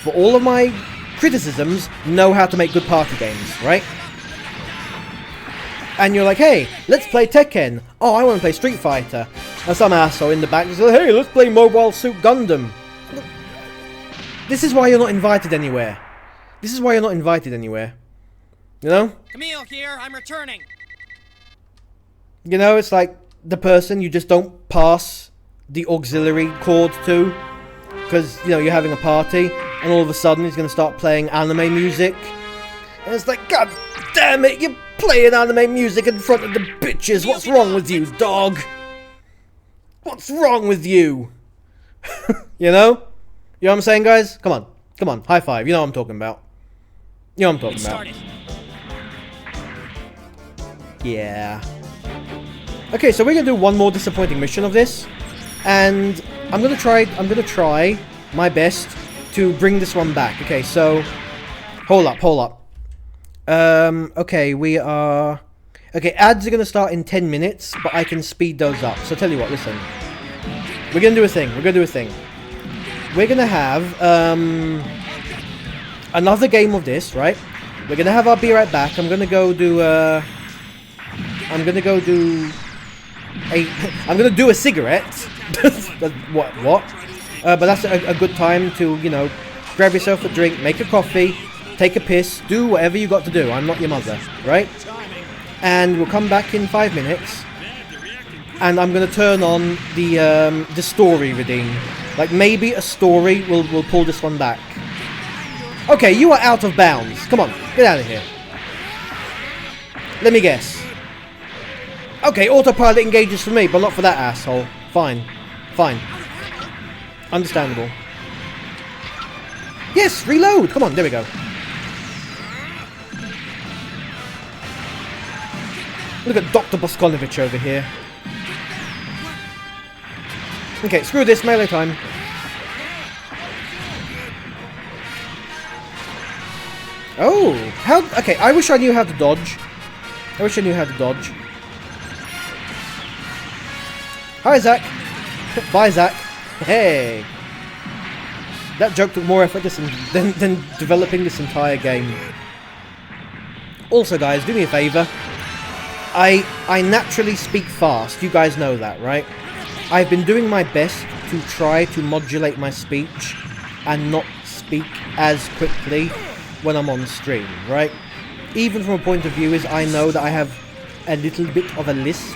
for all of my criticisms, know how to make good party games, right? And you're like, hey, let's play Tekken. Oh, I want to play Street Fighter. And some asshole in the back says, hey, let's play Mobile Suit Gundam. This is why you're not invited anywhere. This is why you're not invited anywhere. You know? Camille here, I'm returning. You know, it's like the person you just don't pass the auxiliary cord to, because, you know, you're having a party, and all of a sudden he's going to start playing anime music. And it's like, god damn it, you're playing anime music in front of the bitches. What's wrong with you, dog? What's wrong with you? You know? You know what I'm saying, guys? Come on. Come on. High five. You know what I'm talking about. You know what I'm talking about. Yeah. Okay, so we're going to do one more disappointing mission of this. And I'm going to try my best to bring this one back. Okay, so... Hold up. Okay, we are... Okay, ads are going to start in 10 minutes, but I can speed those up. So tell you what, listen. We're going to do a thing. We're going to have another game of this, right? We're going to have our Be Right Back. I'm going to go do a cigarette. What? But that's a good time to, you know, grab yourself a drink, make a coffee, take a piss, do whatever you got to do. I'm not your mother, right? And we'll come back in 5 minutes, and I'm gonna turn on the story redeem. Like, maybe a story will pull this one back. Okay, you are out of bounds. Come on, get out of here. Let me guess. Okay, autopilot engages for me, but not for that asshole. Fine. Fine. Understandable. Yes, reload! Come on, there we go. Look at Dr. Boskonovich over here. Okay, screw this, melee time. Oh, how... Okay, I wish I knew how to dodge. I wish I knew how to dodge. Hi, Zach. Bye, Zach. Hey. That joke took more effort than developing this entire game. Also, guys, do me a favour. I naturally speak fast. You guys know that, right? I've been doing my best to try to modulate my speech and not speak as quickly when I'm on stream, right? Even from a point of view is I know that I have a little bit of a lisp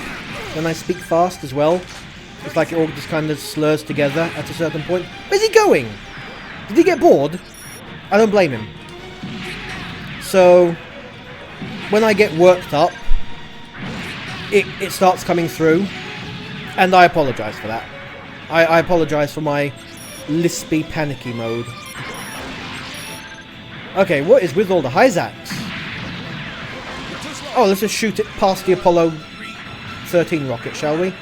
when I speak fast as well. It's like it all just kind of slurs together at a certain point. Where's he going? Did he get bored? I don't blame him. So, when I get worked up, it starts coming through, and I apologise for that. I apologise for my lispy, panicky mode. Okay, what is with all the Hyzacs? Oh, let's just shoot it past the Apollo 13 rocket, shall we?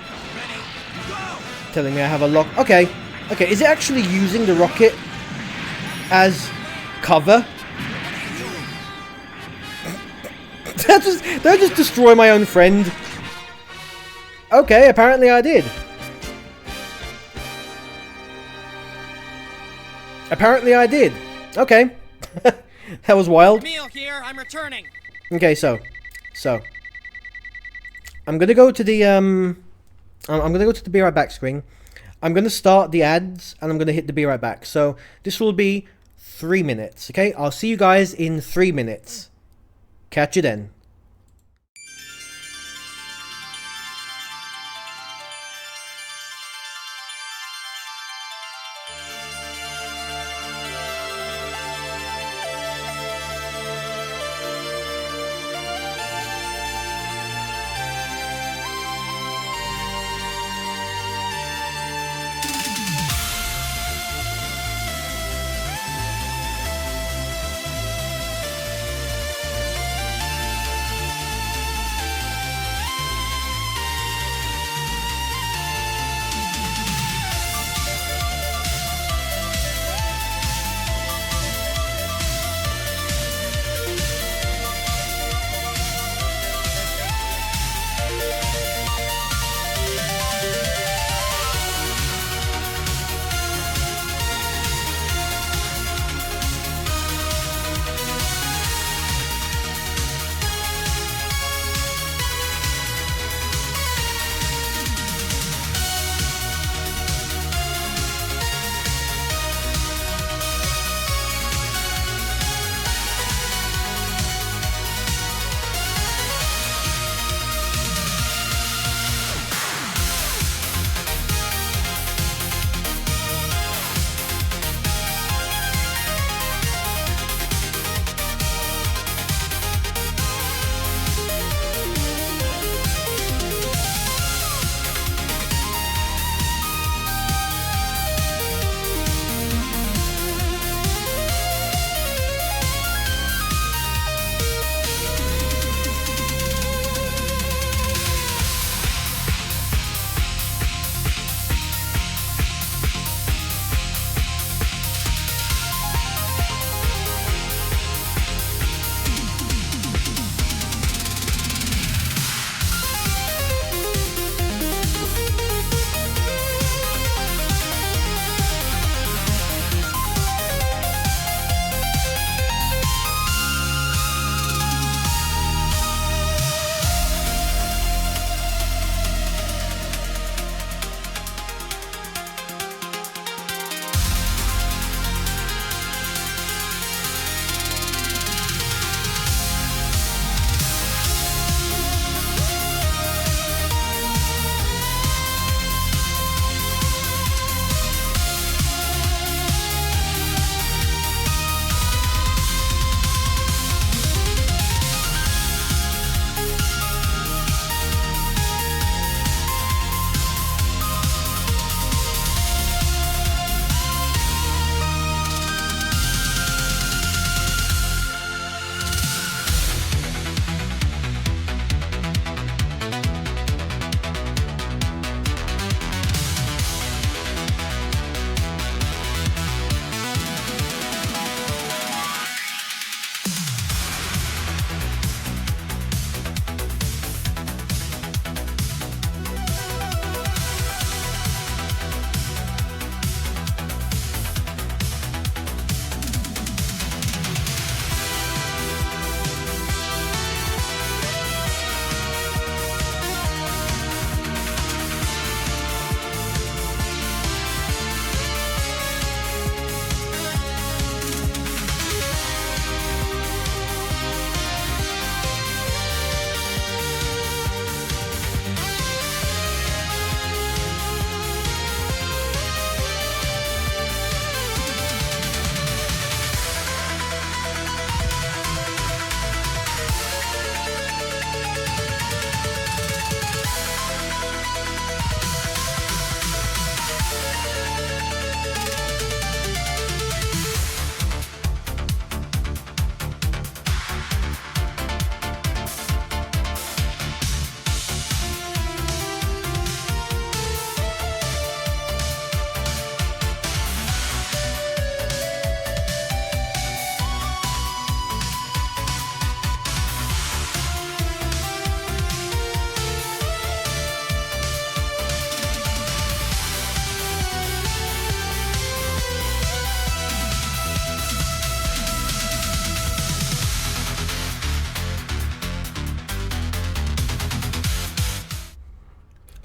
Telling me I have a lock. Okay, okay, is it actually using the rocket as cover? Did I just destroy my own friend? Okay, apparently I did. Apparently I did. Okay. That was wild. Emil here, I'm returning. Okay, so. I'm gonna go to the, I'm gonna go to the Be Right Back screen. I'm gonna start the ads, and I'm gonna hit the Be Right Back. So, this will be 3 minutes, okay? I'll see you guys in 3 minutes. Catch you then.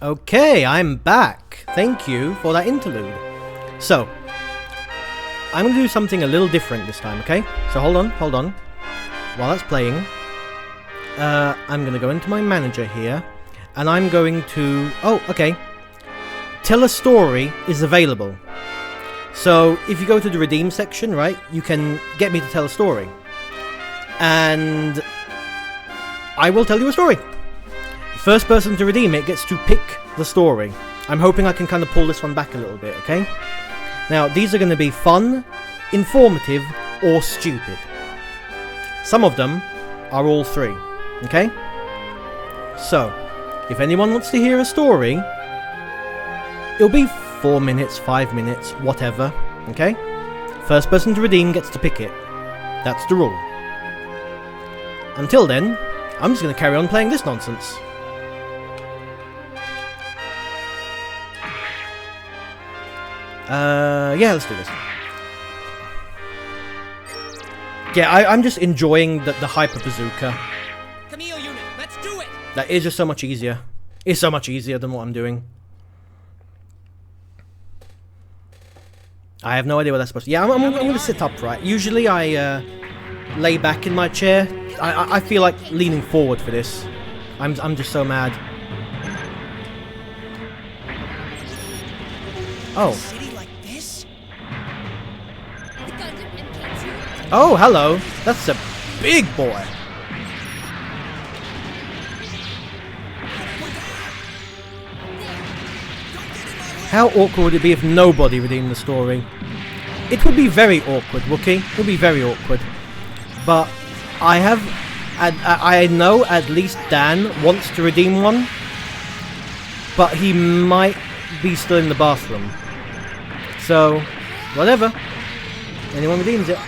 Okay, I'm back. Thank you for that interlude. So, I'm going to do something a little different this time, okay? So hold on. While that's playing, I'm going to go into my manager here, and I'm going to... Oh, okay. Tell a story is available. So, if you go to the redeem section, right, you can get me to tell a story. And I will tell you a story. First person to redeem it gets to pick the story. I'm hoping I can kind of pull this one back a little bit, okay? Now, these are going to be fun, informative, or stupid. Some of them are all three, okay? So, if anyone wants to hear a story, it'll be 4 minutes, 5 minutes, whatever, okay? First person to redeem gets to pick it. That's the rule. Until then, I'm just going to carry on playing this nonsense. Yeah, let's do this. Yeah, I'm just enjoying the Hyper Bazooka. Camille unit, let's do it! That is just so much easier. It's so much easier than what I'm doing. I have no idea what that's supposed to... Yeah, I'm going to sit upright. Usually I lay back in my chair. I feel like leaning forward for this. I'm just so mad. Oh. Oh, hello. That's a big boy. How awkward would it be if nobody redeemed the story? It would be very awkward, Wookie. It would be very awkward. But I know at least Dan wants to redeem one. But he might be still in the bathroom. So, whatever. Anyone redeems it.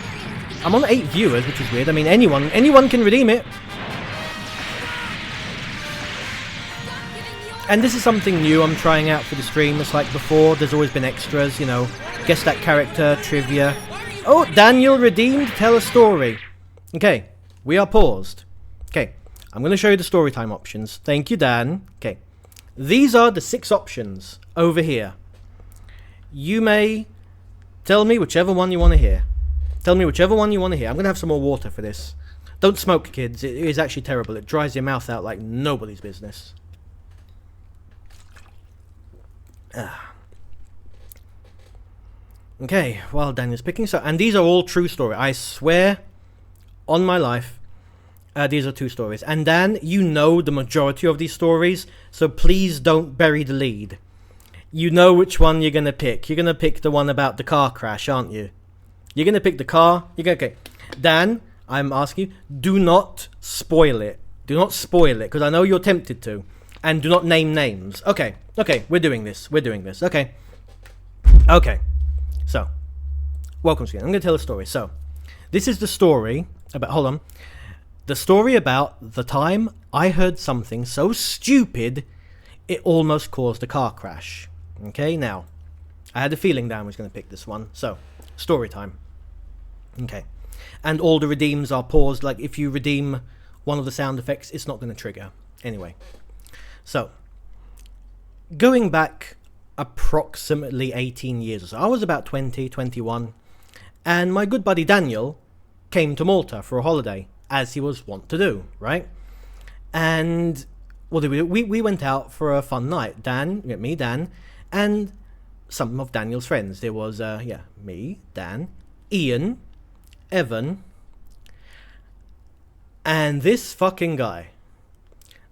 I'm on 8 viewers, which is weird. I mean, anyone can redeem it. And this is something new I'm trying out for the stream. It's like before, there's always been extras, you know. Guess that character, trivia. Oh, Daniel redeemed, tell a story. Okay, we are paused. Okay, I'm going to show you the story time options. Thank you, Dan. Okay, these are the 6 options over here. You may tell me whichever one you want to hear. Tell me whichever one you want to hear. I'm going to have some more water for this. Don't smoke, kids. It is actually terrible. It dries your mouth out like nobody's business. Okay, while Daniel's picking. And these are all true stories. I swear on my life, these are 2 stories. And Dan, you know the majority of these stories, so please don't bury the lead. You know which one you're going to pick. You're going to pick the one about the car crash, aren't you? You're going to pick the car. Okay. Dan, I'm asking you, do not spoil it. Do not spoil it, because I know you're tempted to. And do not name names. Okay, we're doing this. Okay. So, welcome again. I'm going to tell a story. So, this is the story about... Hold on. The story about the time I heard something so stupid, it almost caused a car crash. Okay, now, I had a feeling Dan was going to pick this one. So, story time. Okay. And all the redeems are paused. Like, if you redeem one of the sound effects, it's not going to trigger. Anyway. So, going back approximately 18 years or so. I was about 20, 21. And my good buddy Daniel came to Malta for a holiday, as he was wont to do, right? And what did we do? We went out for a fun night. Me, Dan, and some of Daniel's friends. There was, me, Dan, Ian, Evan, and this fucking guy.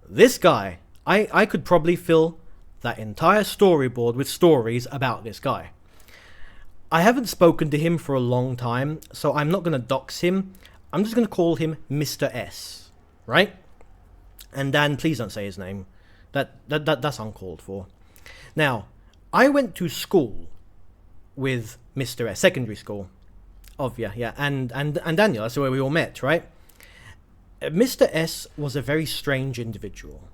This guy, I could probably fill that entire storyboard with stories about this guy. I haven't spoken to him for a long time, so I'm not going to dox him. I'm just going to call him Mr. S, right? And Dan, please don't say his name. That's uncalled for. Now, I went to school with Mr. S, secondary school. And Daniel, that's where we all met, right? Mr. S was a very strange individual,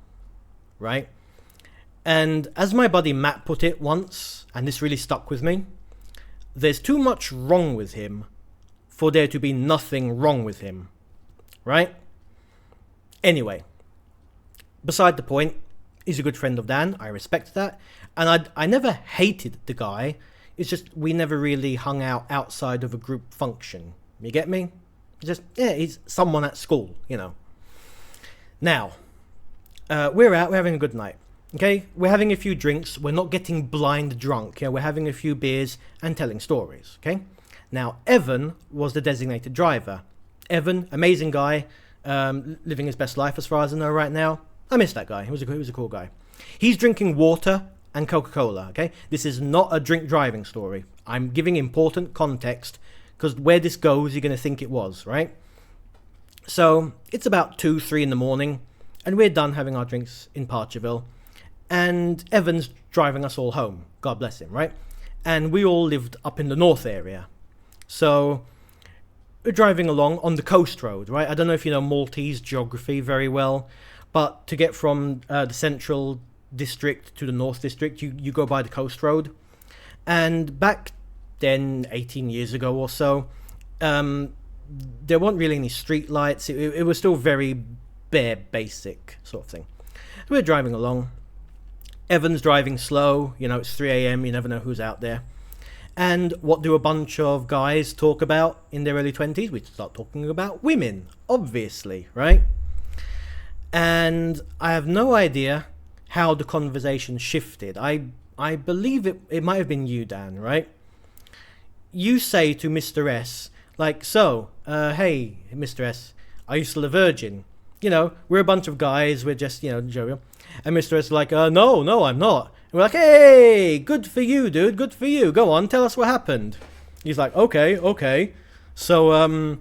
right? And as my buddy Matt put it once, and this really stuck with me, there's too much wrong with him for there to be nothing wrong with him, right? Anyway, beside the point, He's a good friend of Dan. I respect that. And I never hated the guy. It's just we never really hung out outside of a group function. You get me? Just, yeah, he's someone at school, you know. Now, we're out. We're having a good night. Okay? We're having a few drinks. We're not getting blind drunk. We're having a few beers and telling stories. Okay? Now, Evan was the designated driver. Evan, amazing guy, living his best life as far as I know right now. I miss that guy. He was a cool guy. He's drinking water and Coca-Cola, okay? This is not a drink driving story. I'm giving important context because where this goes, you're going to think it was, right? So it's about 2, 3 in the morning and we're done having our drinks in Parcherville and Evan's driving us all home. God bless him, right? And we all lived up in the north area. So we're driving along on the coast road, right? I don't know if you know Maltese geography very well, but to get from the central district to the north district, you go by the coast road. And back then, 18 years ago or so, there weren't really any street lights. It was still very bare basic sort of thing. So we're driving along. Evan's driving slow. You know, it's 3 a.m. You never know who's out there. And what do a bunch of guys talk about in their early 20s? We start talking about women, obviously, right? And I have no idea how the conversation shifted. I believe it might have been you, Dan, right? You say to Mr. S, like, so, hey, Mr. S, are you still a virgin? You know, we're a bunch of guys, we're just, you know, jovial. And Mr. S is like, no, I'm not. And we're like, hey, good for you, dude, good for you. Go on, tell us what happened. He's like, okay. So,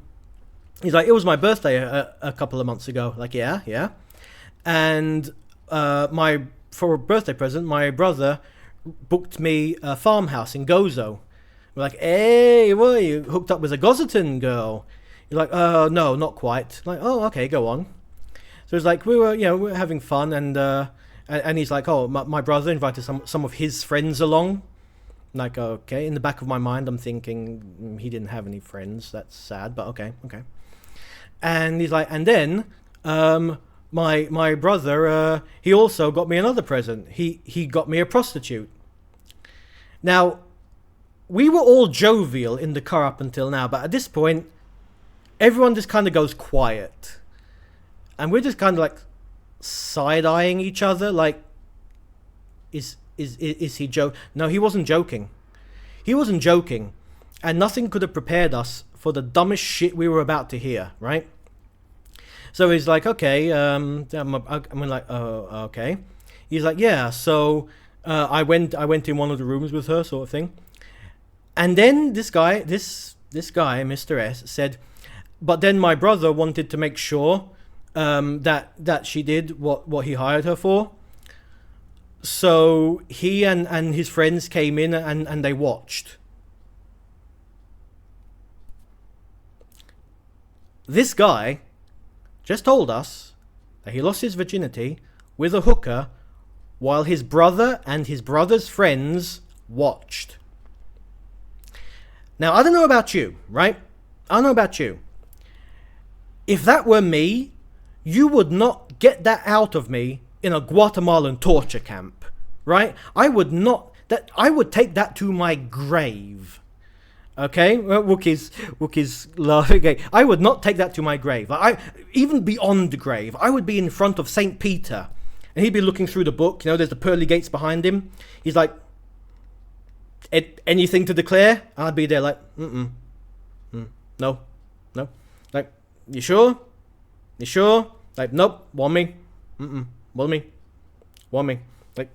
he's like, it was my birthday a couple of months ago. Like, yeah. And for a birthday present, my brother booked me a farmhouse in Gozo. We're like, hey, what are you hooked up with a Gozoton girl? You're like, no, not quite. Like, oh, okay, go on. So it's like we were having fun, and he's like, oh, my brother invited some of his friends along. Like, okay. In the back of my mind, I'm thinking he didn't have any friends. That's sad, but okay. And he's like, and then my brother, he also got me another present. He got me a prostitute. Now, we were all jovial in the car up until now, but at this point, everyone just kind of goes quiet. And we're just kind of like side-eyeing each other, like, is he joking? No, he wasn't joking. He wasn't joking. And nothing could have prepared us for the dumbest shit we were about to hear, right? So he's like, okay, I'm like, oh, okay. He's like, yeah, so I went in one of the rooms with her, sort of thing. And then this guy, Mr. S, said, but then my brother wanted to make sure that she did what he hired her for. So he and his friends came in and they watched. This guy just told us that he lost his virginity with a hooker while his brother and his brother's friends watched. Now, I don't know about you, right? I don't know about you. If that were me, you would not get that out of me in a Guatemalan torture camp, right? I would take that to my grave. Okay? Well, Wookiees laugh. Okay. I would not take that to my grave. Even beyond the grave, I would be in front of St. Peter and he'd be looking through the book. You know, there's the pearly gates behind him. He's like, anything to declare? I'd be there like, no. Like, you sure? Like, nope, want me? Want me? Like,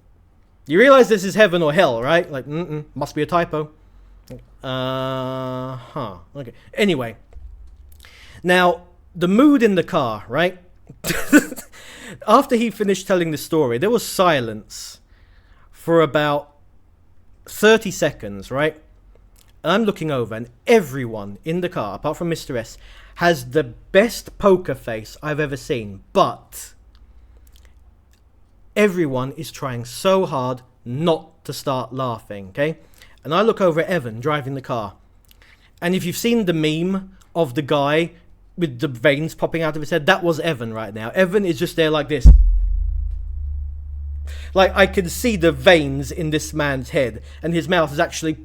you realize this is heaven or hell, right? Like, must be a typo. Okay. Anyway. Now, the mood in the car, right? After he finished telling the story, there was silence for about 30 seconds, right? And I'm looking over and everyone in the car, apart from Mr. S, has the best poker face I've ever seen. But everyone is trying so hard not to start laughing, okay? And I look over at Evan driving the car. And if you've seen the meme of the guy with the veins popping out of his head, that was Evan right now. Evan is just there like this. Like, I can see the veins in this man's head, and his mouth is actually,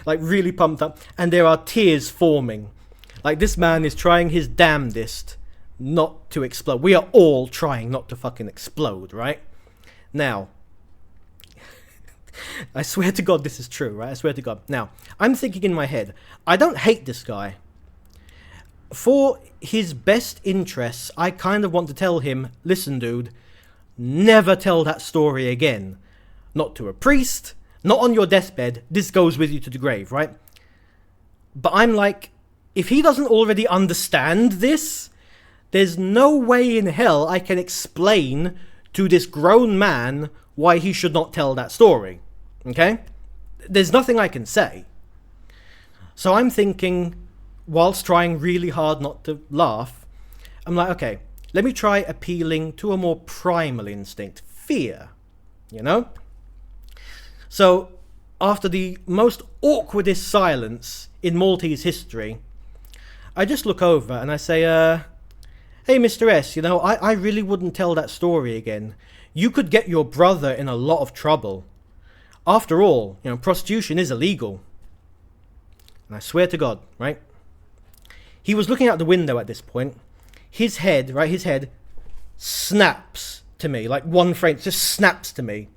like, really pumped up, and there are tears forming. Like, this man is trying his damnedest not to explode. We are all trying not to fucking explode, right? Now, I swear to God this is true, right? I swear to God. Now, I'm thinking in my head, I don't hate this guy. For his best interests, I kind of want to tell him, listen, dude, never tell that story again. Not to a priest, not on your deathbed. This goes with you to the grave, right? But I'm like, if he doesn't already understand this, there's no way in hell I can explain to this grown man why he should not tell that story. Okay? There's nothing I can say. So I'm thinking, whilst trying really hard not to laugh, I'm like, okay, let me try appealing to a more primal instinct, fear, you know? So, after the most awkwardest silence in Maltese history, I just look over and I say, hey, Mr. S, you know, I really wouldn't tell that story again. You could get your brother in a lot of trouble. After all, you know, prostitution is illegal. And I swear to God, right? He was looking out the window at this point. His head, right, his head snaps to me, like one frame, just snaps to me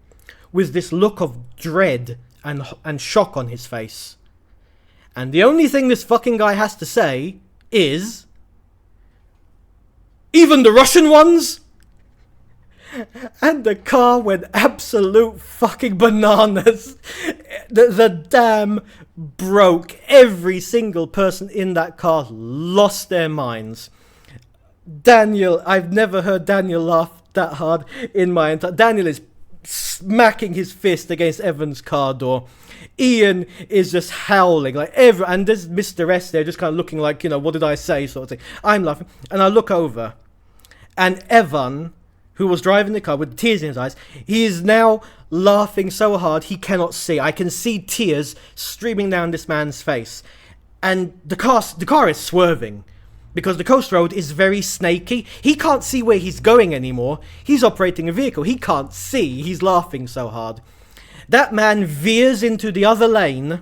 with this look of dread and shock on his face. And the only thing this fucking guy has to say is, even the Russian ones? And the car went absolute fucking bananas. The dam broke. Every single person in that car lost their minds. Daniel, I've never heard Daniel laugh that hard in my entire... Daniel is smacking his fist against Evan's car door. Ian is just howling. And there's Mr. S there just kind of looking like, you know, what did I say sort of thing. I'm laughing. And I look over. And Evan, who was driving the car with tears in his eyes, he is now laughing so hard he cannot see. I can see tears streaming down this man's face. And the car is swerving because the coast road is very snaky. He can't see where he's going anymore. He's operating a vehicle. He can't see. He's laughing so hard. That man veers into the other lane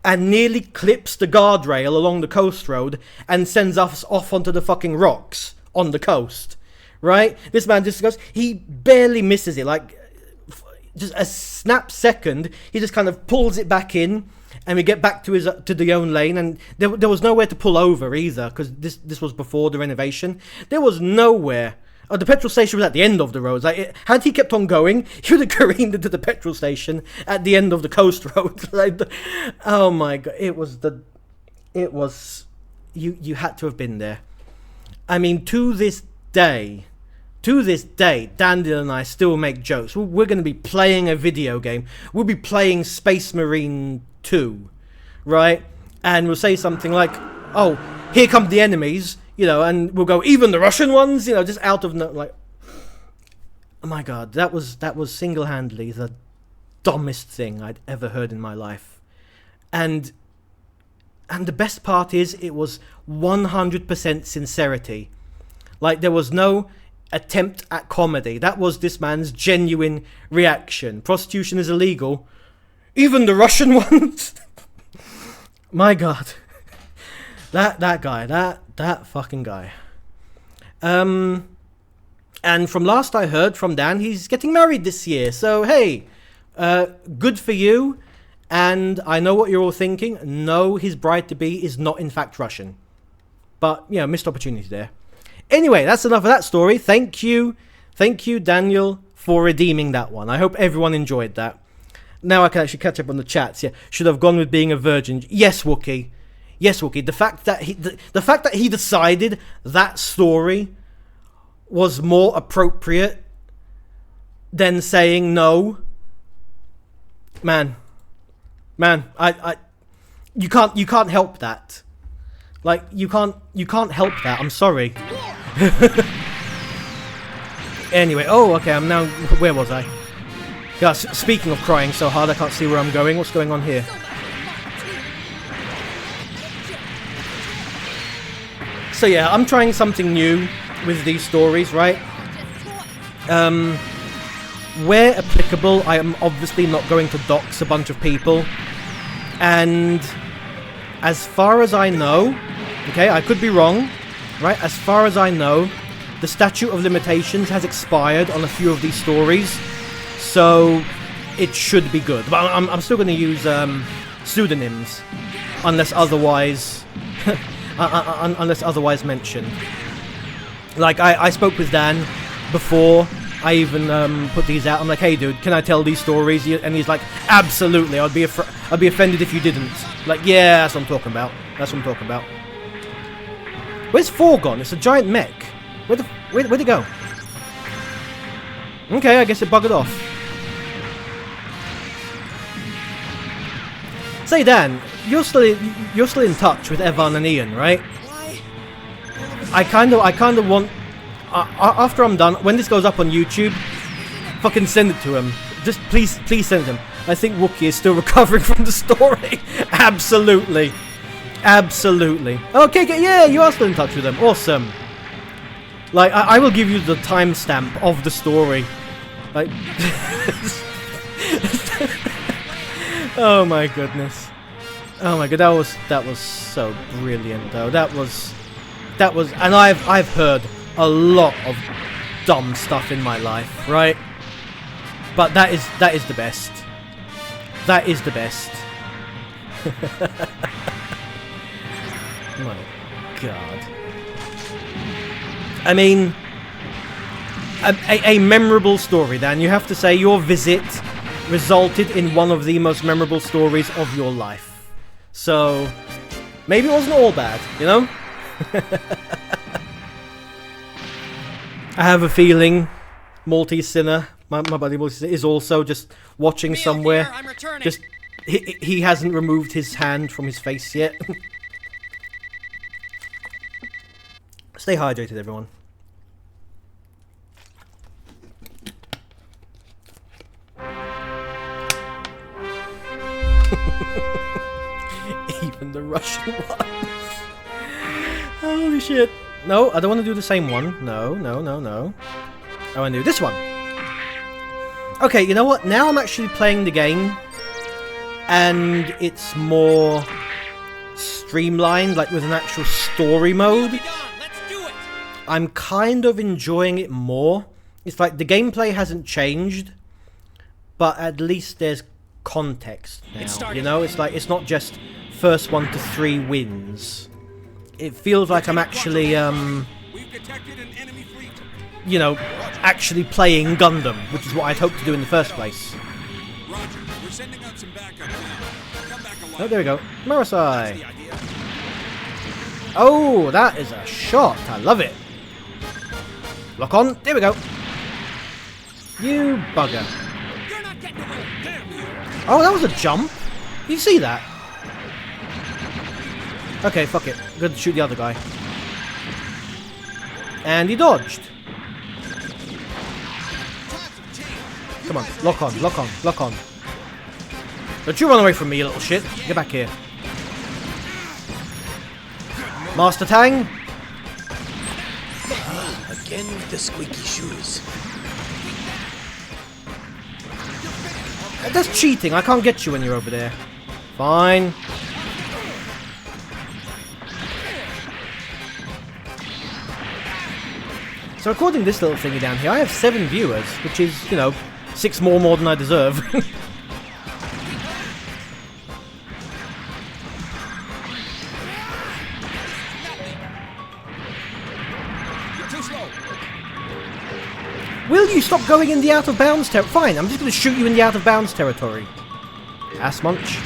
and nearly clips the guardrail along the coast road and sends us off onto the fucking rocks on the coast. Right? This man just goes, he barely misses it, like just a snap second, he just kind of pulls it back in, and we get back to the own lane, and there was nowhere to pull over either, because this was before the renovation. There was nowhere. Oh, the petrol station was at the end of the road. Had he kept on going, he would have careened into the petrol station at the end of the coast road. Oh my God, you had to have been there. I mean, to this day, Daniel and I still make jokes. We're going to be playing a video game. We'll be playing Space Marine 2, right? And we'll say something like, oh, here come the enemies, you know, and we'll go, even the Russian ones, you know, just out of, like, oh my God, that was single-handedly the dumbest thing I'd ever heard in my life. And the best part is, it was 100% sincerity. Like, there was no attempt at comedy. That was this man's genuine reaction. Prostitution is illegal. Even the Russian ones. My God. That guy. That fucking guy. And from last I heard from Dan, he's getting married this year. So, hey, good for you. And I know what you're all thinking. No, his bride-to-be is not in fact Russian. But, you know, missed opportunity there. Anyway, that's enough of that story. Thank you, Daniel, for redeeming that one. I hope everyone enjoyed that. Now I can actually catch up on the chats. Yeah, should have gone with being a virgin. Yes, Wookie. Yes, Wookie. The fact that he decided that story was more appropriate than saying no. Man, you can't help that. Like, you can't help that. I'm sorry. Anyway, oh, okay, I'm now... Where was I? Yeah, speaking of crying so hard, I can't see where I'm going. What's going on here? So yeah, I'm trying something new with these stories, right? where applicable, I am obviously not going to dox a bunch of people. And as far as I know, okay, I could be wrong, right? As far as I know, the statute of limitations has expired on a few of these stories, so it should be good. But I'm still going to use pseudonyms, unless otherwise, unless otherwise mentioned. Like I spoke with Dan before I even put these out. I'm like, hey dude, can I tell these stories? And he's like, absolutely. I'd be offended if you didn't. Like, yeah, that's what I'm talking about. That's what I'm talking about. Where's 4 gone? It's a giant mech. Where'd it go? Okay, I guess it buggered off. Say Dan, you're still in touch with Evan and Ian, right? I kind of want, after I'm done, when this goes up on YouTube, fucking send it to him. Just please send it to him. I think Wookiee is still recovering from the story. Absolutely. Absolutely. Okay, yeah, you are still in touch with them. Awesome. Like, I will give you the timestamp of the story. Like, oh my goodness. Oh my god, that was so brilliant though. That was, and I've heard a lot of dumb stuff in my life, right? But that is the best. That is the best. My god. I mean, a memorable story, Dan. You have to say your visit resulted in one of the most memorable stories of your life. So, maybe it wasn't all bad, you know? I have a feeling Maltese Sinner, my buddy Maltese Sinner, is also just watching somewhere. Here, I'm returning. Just, he hasn't removed his hand from his face yet. Stay hydrated, everyone. Even the Russian ones. Holy shit. No, I don't want to do the same one. No. I want to do this one. Okay, you know what? Now I'm actually playing the game, and it's more streamlined, like with an actual story mode. I'm kind of enjoying it more. It's like the gameplay hasn't changed, but at least there's context now. You know, it's like it's not just first 1 to 3 wins. It feels like I'm actually, you know, actually playing Gundam, which is what I'd hoped to do in the first place. Oh, there we go. Marasai. Oh, that is a shot. I love it. Lock on. There we go. You bugger. Oh, that was a jump. Did you see that? Okay, fuck it. I'm going to shoot the other guy. And he dodged. Come on. Lock on. Lock on. Lock on. Don't you run away from me, you little shit. Get back here. Master Tang. Again with the squeaky shoes. That's cheating. I can't get you when you're over there. Fine. So according to this little thingy down here, I have 7 viewers, which is, you know, 6 more than I deserve. Will you stop going in the out of bounds territory? Fine, I'm just going to shoot you in the out of bounds territory. Ass munch.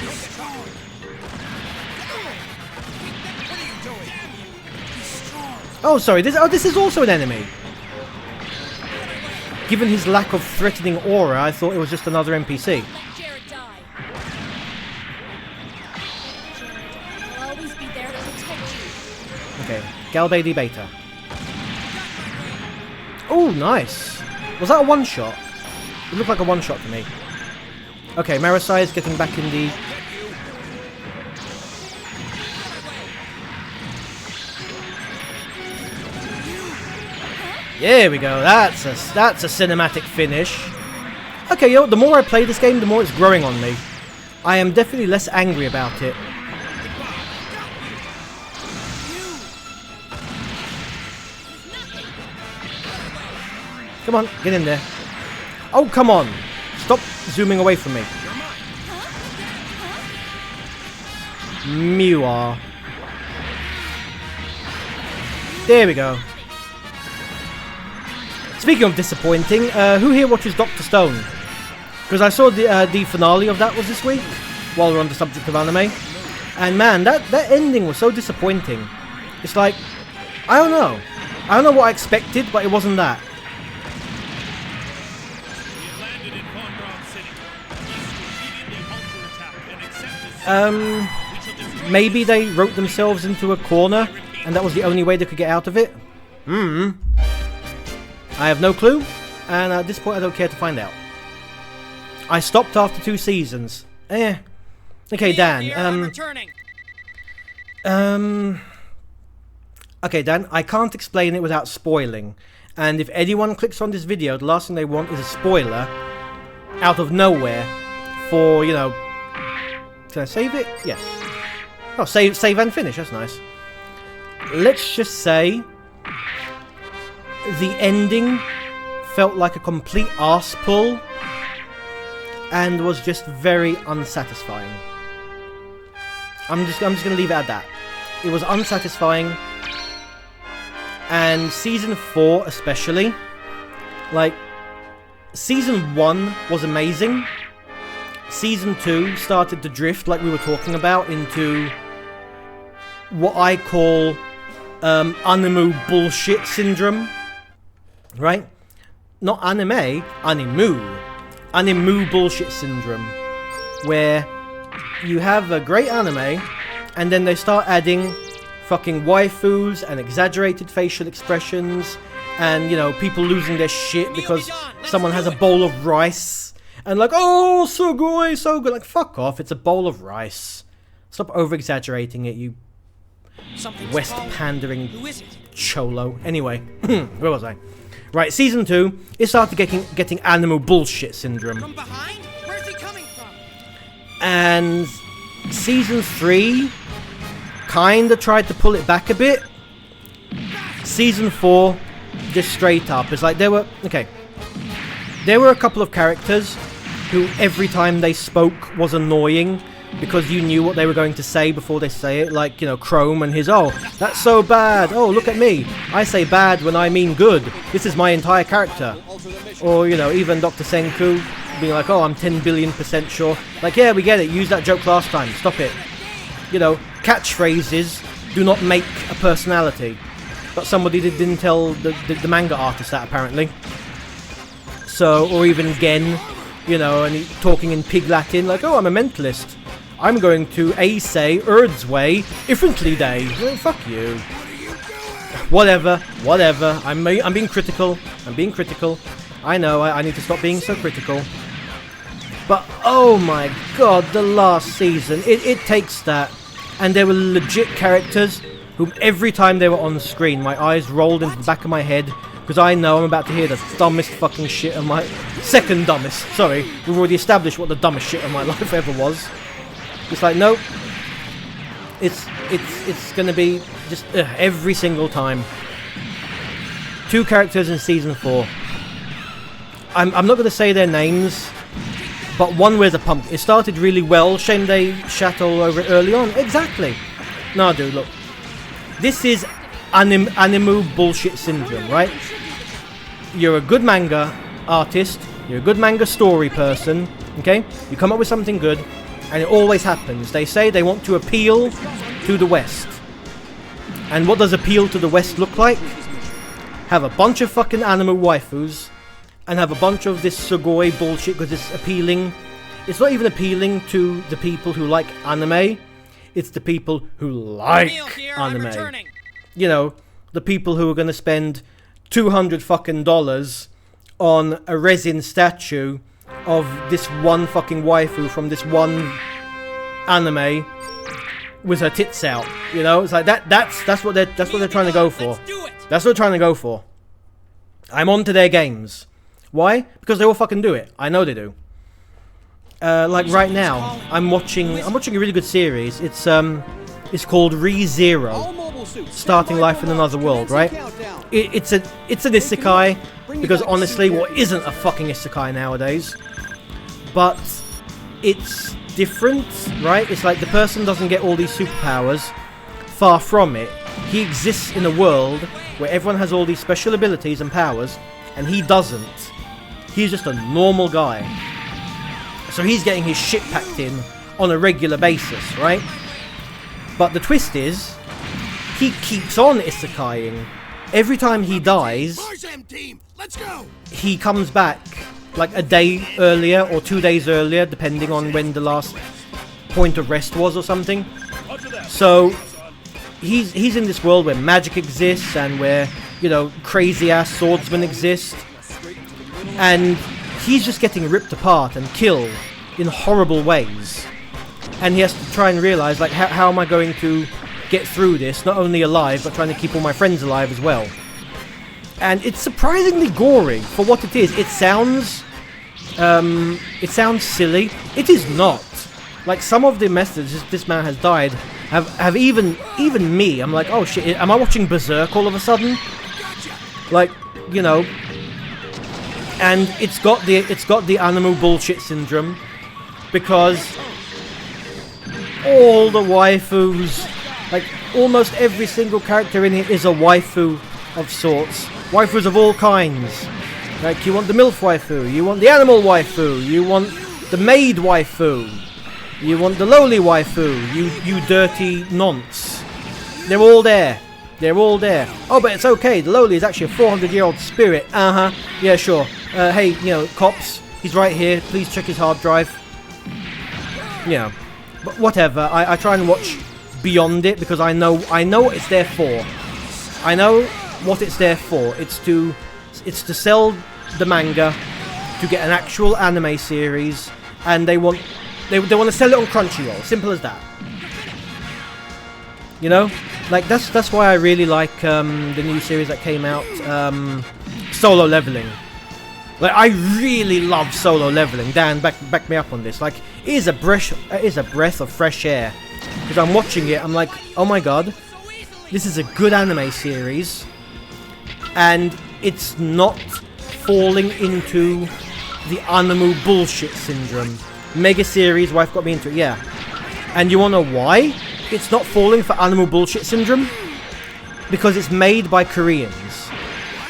Oh, sorry. This is also an enemy. Given his lack of threatening aura, I thought it was just another NPC. Let Jared die. Jared, I'll always be there to protect you. Okay, Galbady Beta. Oh, nice. Was that a one-shot? It looked like a one-shot to me. Okay, Marasai is getting back in the... There we go. That's a cinematic finish. Okay, you know, the more I play this game, the more it's growing on me. I am definitely less angry about it. Come on, get in there. Oh, come on. Stop zooming away from me. Miwa. There we go. Speaking of disappointing, who here watches Dr. Stone? Because I saw the finale of that was this week, while we're on the subject of anime. And man, that ending was so disappointing. It's like, I don't know. I don't know what I expected, but it wasn't that. Maybe they wrote themselves into a corner, and that was the only way they could get out of it? I have no clue, and at this point I don't care to find out. I stopped after 2 seasons. Okay, Dan, okay, Dan, I can't explain it without spoiling. And if anyone clicks on this video, the last thing they want is a spoiler out of nowhere for, you know... Can I save it? Yes. Oh, save and finish, that's nice. Let's just say... the ending felt like a complete arse pull and was just very unsatisfying. I'm just gonna leave it at that. It was unsatisfying, and season 4 especially, like, season 1 was amazing. Season 2 started to drift, like we were talking about, into what I call anime bullshit syndrome. Right? Not anime, animu. Animu bullshit syndrome. Where you have a great anime, and then they start adding fucking waifus and exaggerated facial expressions, and, you know, people losing their shit because someone has a bowl of rice. And like, oh, so good, so good. Like, fuck off, it's a bowl of rice. Stop over-exaggerating it, you West-pandering cholo. Anyway, where was I? Right, season 2, it started getting animal bullshit syndrome. From behind? Where's he coming from? And season 3 kinda tried to pull it back a bit. Season 4, just straight up. It's like there were a couple of characters who every time they spoke was annoying because you knew what they were going to say before they say it, like, you know, Chrome and his, oh, that's so bad, oh, look at me, I say bad when I mean good, this is my entire character. Or, you know, even Dr. Senku being like, oh, I'm 10 billion% sure. Like, yeah, we get it, used that joke last time, stop it. You know, catchphrases do not make a personality. But somebody didn't tell the manga artist that, apparently. So, or even Gen, you know, and talking in pig Latin, like, oh, I'm a mentalist. I'm going to say Erd's way, differently day. Well, fuck you. Whatever. I'm being critical. I know, I need to stop being so critical. But, oh my god, the last season, it takes that. And there were legit characters whom every time they were on the screen, my eyes rolled into the back of my head, because I know I'm about to hear the dumbest fucking shit of my... Second dumbest, sorry. We've already established what the dumbest shit of my life ever was. It's like, nope. It's gonna be just every single time. 2 characters in season 4. I'm not gonna say their names, but one wears a pumpkin. It started really well. Shame they shat all over it early on. Exactly. No, dude, look. This is animu bullshit syndrome, right? You're a good manga artist. You're a good manga story person. Okay? You come up with something good, and it always happens. They say they want to appeal to the West. And what does appeal to the West look like? Have a bunch of fucking anime waifus, and have a bunch of this sugoi bullshit because it's appealing. It's not even appealing to the people who like anime. It's the people who like anime. You know, the people who are going to spend $200 fucking on a resin statue of this one fucking waifu from this one anime with her tits out. You know, it's like that's what they're trying to go for. That's what they're trying to go for. I'm on to their games. Why? Because they all fucking do it. I know they do. Like right now, I'm watching a really good series. It's called ReZero, Starting Life in Another World, right? It's an isekai, because honestly, what isn't a fucking isekai nowadays? But it's different, right? It's like the person doesn't get all these superpowers. Far from it. He exists in a world where everyone has all these special abilities and powers, and he doesn't. He's just a normal guy. So he's getting his shit packed in on a regular basis, right? But the twist is, he keeps on isekaiing. Every time he dies, he comes back like a day earlier or 2 days earlier, depending on when the last point of rest was or something. So he's in this world where magic exists and where, you know, crazy ass swordsmen exist, and he's just getting ripped apart and killed in horrible ways. And he has to try and realize, like, how am I going to get through this, not only alive but trying to keep all my friends alive as well. And it's surprisingly gory for what it is. It sounds silly. It is not. Like, some of the messages this man has died have even me, I'm like, oh shit, am I watching Berserk all of a sudden? Like, you know. And it's got the animal bullshit syndrome, because all the waifus, like almost every single character in it is a waifu of sorts. Waifus of all kinds. Like, you want the MILF waifu, you want the animal waifu, you want the maid waifu, you want the lowly waifu, you dirty nonce. They're all there. They're all there. Oh, but it's okay, the lowly is actually a 400-year-old spirit. Uh-huh. Yeah, sure. Hey, you know, cops, he's right here. Please check his hard drive. Yeah. But whatever. I try and watch beyond it, because I know what it's there for. I know what it's there for. It's to sell the manga, to get an actual anime series, and they want to sell it on Crunchyroll. Simple as that. You know, like that's why I really like the new series that came out, Solo Leveling. Like, I really love Solo Leveling. Dan, back me up on this. Like, it is a breath of fresh air. Because I'm watching it, I'm like, oh my god, this is a good anime series, and it's not falling into the anime bullshit syndrome. Mega series, wife got me into it, yeah. And you wanna know why it's not falling for animal bullshit syndrome? Because it's made by Koreans.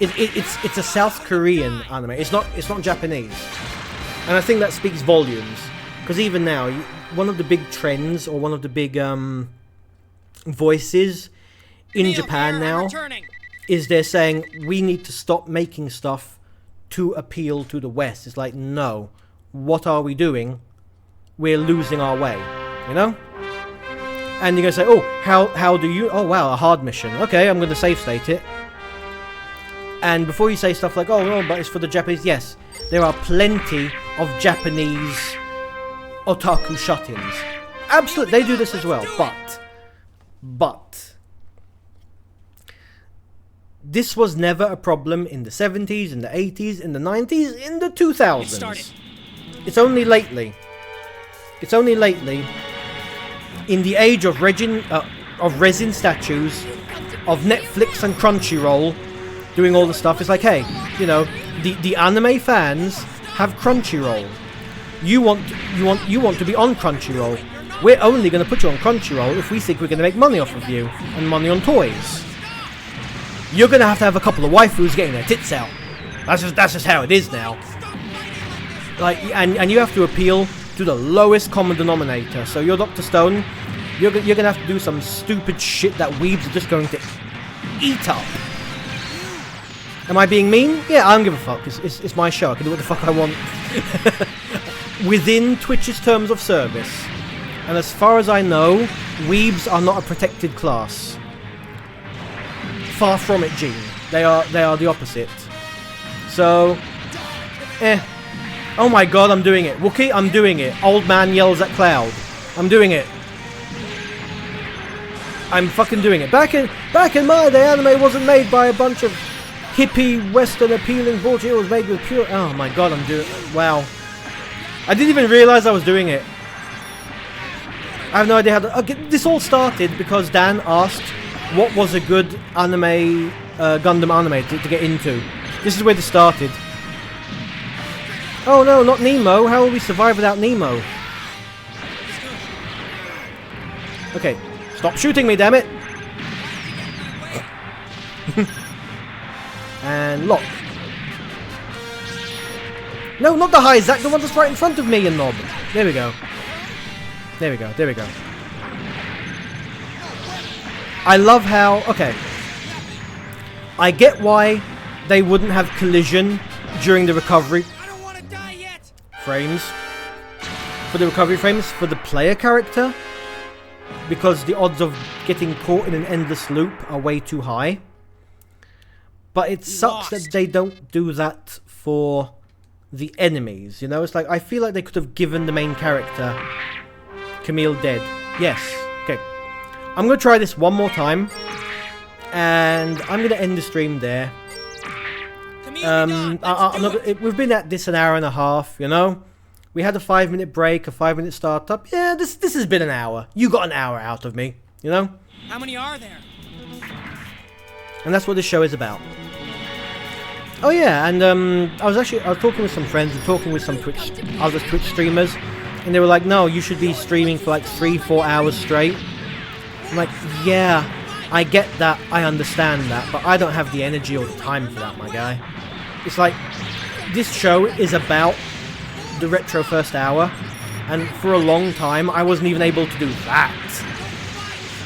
It's a South Korean anime. It's not Japanese. And I think that speaks volumes. Because even now, one of the big trends, or one of the big voices in Japan now, is they're saying we need to stop making stuff to appeal to the West. It's like, no. What are we doing? We're losing our way. You know? And you're going to say, oh, how do you... Oh, wow, a hard mission. Okay, I'm going to save state it. And before you say stuff like, oh, no, but it's for the Japanese... Yes, there are plenty of Japanese otaku shut-ins. Absolutely, they do this as well. But... this was never a problem in the 70s, in the 80s, in the 90s, in the 2000s. It's only lately... in the age of resin statues, of Netflix and Crunchyroll doing all the stuff, it's like, hey, you know, the anime fans have Crunchyroll. You want to be on Crunchyroll. We're only going to put you on Crunchyroll if we think we're going to make money off of you, and money on toys. You're going to have a couple of waifus getting their tits out. That's just how it is now. Like, and you have to appeal to the lowest common denominator. So you're Dr. Stone, you're going to have to do some stupid shit that weebs are just going to eat up. Am I being mean? Yeah, I don't give a fuck. It's my show. I can do what the fuck I want. Within Twitch's terms of service. And as far as I know, weebs are not a protected class. Far from it, Gene. They are the opposite. So, oh my god, I'm doing it. Wookie, I'm doing it. Old man yells at Cloud. I'm doing it. I'm fucking doing it. Back in my day, anime wasn't made by a bunch of hippie, Western appealing bullshit was made with pure... Oh my god, I'm doing... Wow. I didn't even realise I was doing it. I have no idea how to... Okay, this all started because Dan asked what was a good anime, Gundam anime to get into. This is where this started. Oh no, not Nemo. How will we survive without Nemo? Okay, stop shooting me, damn it! And lock. No, not the high Zack, the one that's right in front of me, you knob. There we go. There we go, there we go. I love how... Okay. I get why they wouldn't have collision during the recovery frames. For the recovery frames, for the player character. Because the odds of getting caught in an endless loop are way too high. But it sucks that they don't do that for the enemies, you know? It's like, I feel like they could have given the main character Camille dead. Yes. Okay. I'm going to try this one more time. And I'm going to end the stream there. We've been at this an hour and a half, you know? We had a 5-minute break, a 5-minute startup. Yeah, this has been an hour. You got an hour out of me, you know? How many are there? And that's what this show is about. Oh yeah, and I was talking with some friends and talking with some other Twitch streamers, and they were like, no, you should be streaming for like 3-4 hours straight. I'm like, yeah, I get that, I understand that, but I don't have the energy or the time for that, my guy. It's like, this show is about the retro first hour, and for a long time I wasn't even able to do that.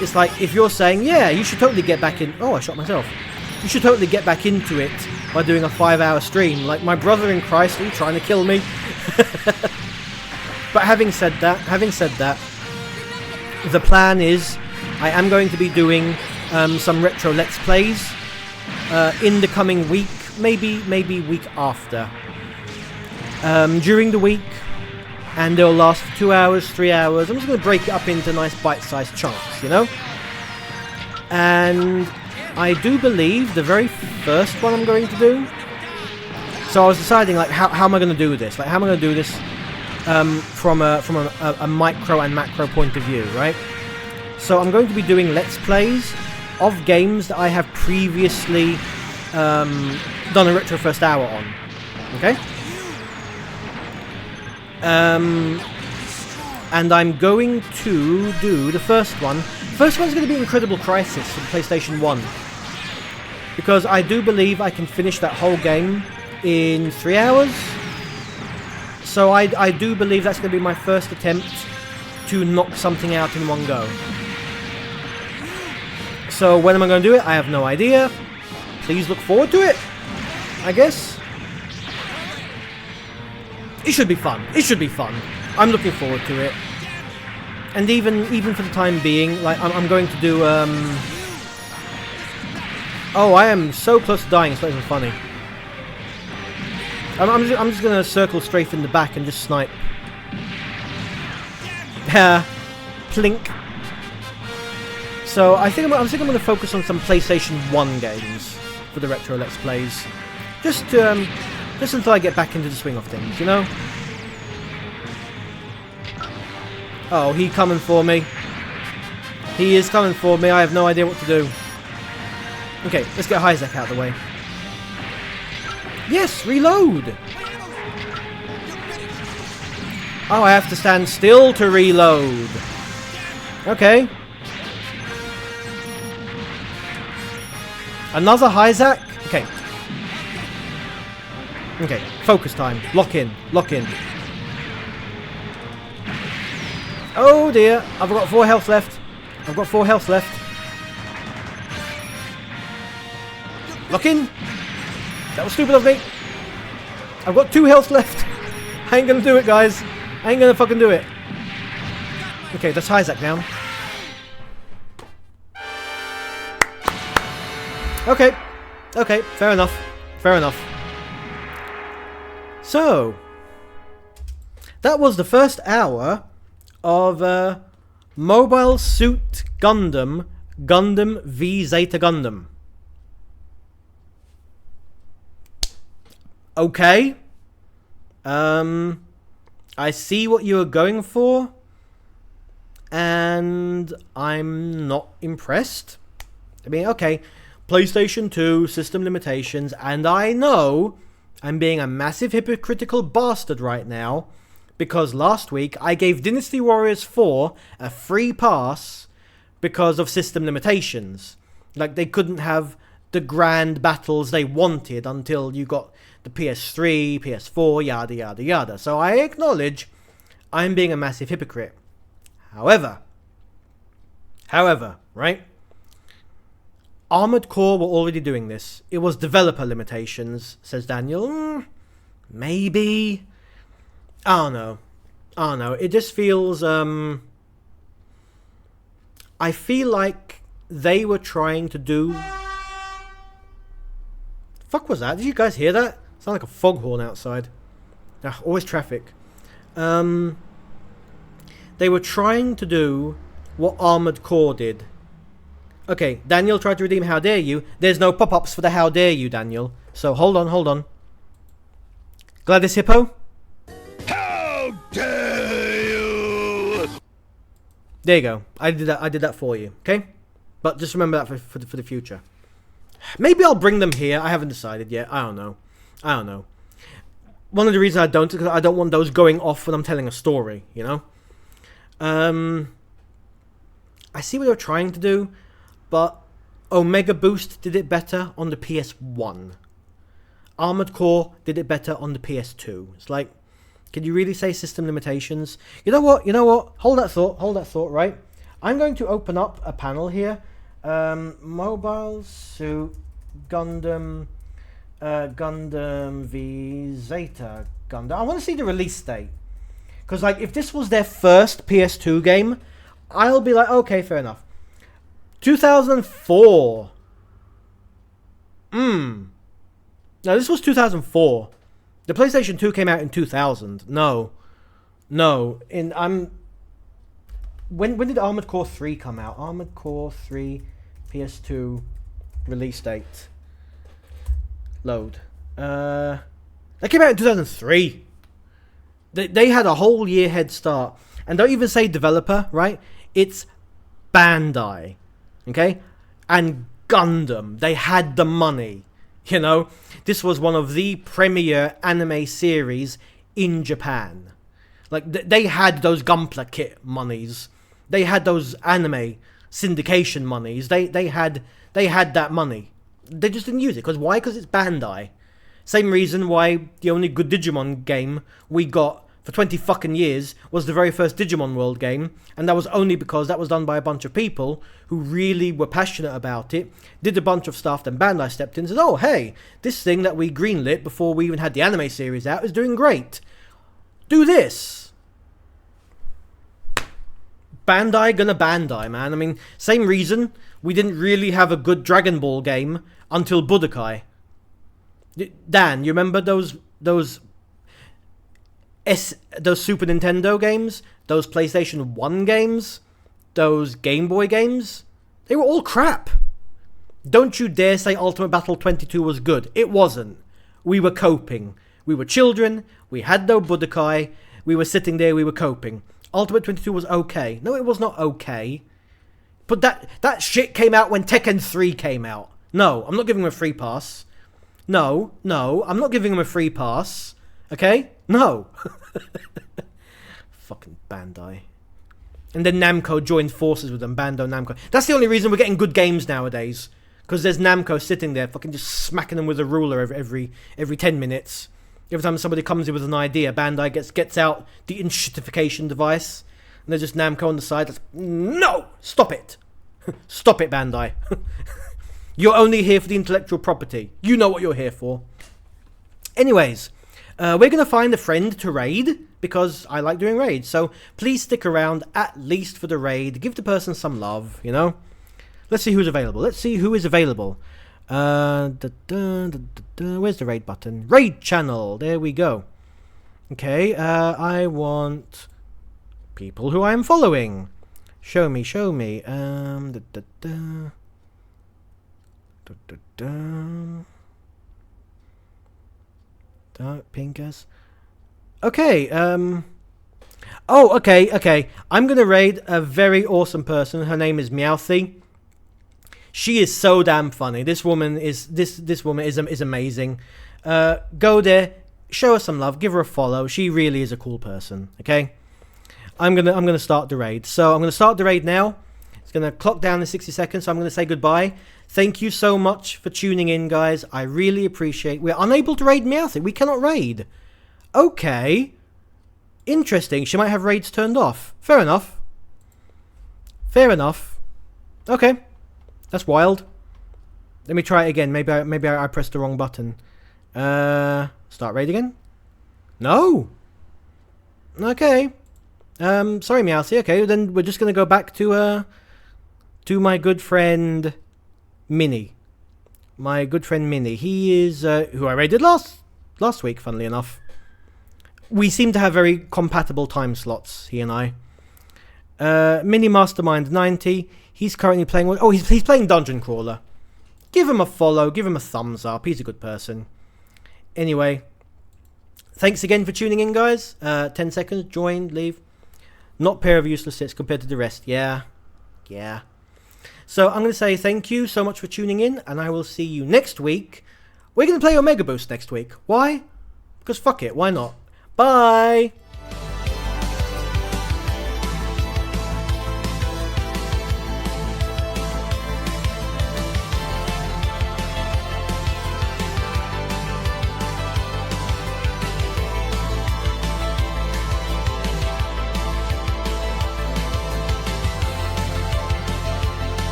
It's like, if you're saying, yeah, you should totally get back in... Oh, I shot myself. You should totally get back into it by doing a 5-hour stream. Like, my brother in Christ, are you trying to kill me? But having said that, the plan is, I am going to be doing some retro Let's Plays in the coming week, maybe week after. During the week, and they'll last 2 hours, 3 hours. I'm just going to break it up into nice bite-sized chunks, you know? And I do believe the very first one I'm going to do... So I was deciding, like, how am I going to do this? Like, how am I going to do this from a micro and macro point of view, right? So I'm going to be doing Let's Plays of games that I have previously done a retro first hour on. Okay? And I'm going to do the first one. First one's going to be Incredible Crisis for the PlayStation 1. Because I do believe I can finish that whole game in 3 hours. So I do believe that's going to be my first attempt to knock something out in one go. So when am I going to do it? I have no idea. Please look forward to it, I guess. It should be fun. It should be fun. I'm looking forward to it. And even for the time being, like, I'm going to do, Oh, I am so close to dying, it's not even funny. I'm just gonna circle straight in the back and just snipe. Plink. So I think I'm gonna focus on some PlayStation 1 games for the retro Let's Plays. Just until I get back into the swing of things, you know? Oh, he coming for me. He is coming for me. I have no idea what to do. Okay, let's get Hyzak out of the way. Yes, reload! Oh, I have to stand still to reload. Okay. Another Hyzak? Okay. Okay, focus time. Lock in. Lock in. Oh dear. I've got 4 health left. I've got 4 health left. Lock in. That was stupid of me. I've got 2 health left. I ain't gonna do it, guys. I ain't gonna fucking do it. Okay, that's Hyzak down. Okay. Okay, fair enough. Fair enough. So, that was the first hour of Mobile Suit Gundam, Gundam v Zeta Gundam. Okay. I see what you were going for, and I'm not impressed. I mean, okay, PlayStation 2, system limitations, and I know I'm being a massive hypocritical bastard right now, because last week I gave Dynasty Warriors 4 a free pass because of system limitations. Like, they couldn't have the grand battles they wanted until you got the PS3, PS4, yada yada yada. So I acknowledge I'm being a massive hypocrite. However, right? Armored Core were already doing this. It was developer limitations, says Daniel. Maybe. I don't know. It just feels, I feel like they were trying to do... Fuck was that? Did you guys hear that? Sound like a foghorn outside. Always traffic. They were trying to do what Armored Core did. Okay, Daniel tried to redeem How Dare You. There's no pop-ups for the How Dare You, Daniel. So hold on. Gladys Hippo? How dare you! There you go. I did that for you, okay? But just remember that for the future. Maybe I'll bring them here. I haven't decided yet. I don't know. One of the reasons I don't is because I don't want those going off when I'm telling a story, you know? I see what they're trying to do, but Omega Boost did it better on the PS1. Armored Core did it better on the PS2. It's like, can you really say system limitations? You know what? Hold that thought, right? I'm going to open up a panel here. Mobile Suit Gundam, Gundam v Zeta Gundam. I want to see the release date. Because, like, if this was their first PS2 game, I'll be like, okay, fair enough. 2004. No, this was 2004. The PlayStation 2 came out in 2000. No. When did Armored Core 3 come out? Armored Core 3 PS2 release date. Load. That came out in 2003. They had a whole year head start. And don't even say developer, right? It's Bandai. Okay? And Gundam. They had the money. You know? This was one of the premier anime series in Japan. Like, they had those Gunpla kit monies. They had those anime syndication monies. They had that money. They just didn't use it. Because why? Because it's Bandai. Same reason why the only good Digimon game we got for 20 fucking years was the very first Digimon World game. And that was only because that was done by a bunch of people who really were passionate about it, did a bunch of stuff, then Bandai stepped in and said, oh, hey, this thing that we greenlit before we even had the anime series out is doing great. Do this. Bandai gonna Bandai, man. I mean, same reason we didn't really have a good Dragon Ball game until Budokai. Dan, you remember those Super Nintendo games? Those PlayStation 1 games? Those Game Boy games? They were all crap. Don't you dare say Ultimate Battle 22 was good. It wasn't. We were coping. We were children. We had no Budokai. We were sitting there. We were coping. Ultimate 22 was okay. No, it was not okay. But that shit came out when Tekken 3 came out. No, I'm not giving him a free pass. No, I'm not giving him a free pass. Okay? No. Fucking Bandai. And then Namco joined forces with them. Bandai Namco. That's the only reason we're getting good games nowadays. Because there's Namco sitting there fucking just smacking them with a ruler every 10 minutes. Every time somebody comes in with an idea, Bandai gets out the inshitification device. And there's just Namco on the side. That's, no! Stop it! Stop it, Bandai. You're only here for the intellectual property. You know what you're here for. Anyways, we're going to find a friend to raid. Because I like doing raids. So please stick around at least for the raid. Give the person some love, you know? Let's see who's available. Let's see who is available. Where's the raid button? Raid channel. There we go. Okay, I want people who I'm following. Show me. Dark pinkers. Okay, oh, okay. I'm gonna raid a very awesome person. Her name is Meowthy. She is so damn funny. This woman is amazing. Go there, show her some love, give her a follow. She really is a cool person. Okay, I'm gonna start the raid. So I'm gonna start the raid now. It's gonna clock down in 60 seconds. So I'm gonna say goodbye. Thank you so much for tuning in, guys. I really appreciate. We're unable to raid Meowthy. We cannot raid. Okay. Interesting. She might have raids turned off. Fair enough. Fair enough. Okay. That's wild. Let me try it again. Maybe I pressed the wrong button. Start raid again? No. Okay. Sorry, Meowsy. Okay, then we're just gonna go back to my good friend Minnie. My good friend Minnie. He is who I raided last week, funnily enough. We seem to have very compatible time slots, he and I. Mini Mastermind 90. He's currently playing... Oh, he's playing Dungeon Crawler. Give him a follow. Give him a thumbs up. He's a good person. Anyway. Thanks again for tuning in, guys. 10 seconds. Join. Leave. Not pair of useless hits compared to the rest. Yeah. Yeah. So I'm going to say thank you so much for tuning in. And I will see you next week. We're going to play Omega Boost next week. Why? Because fuck it. Why not? Bye!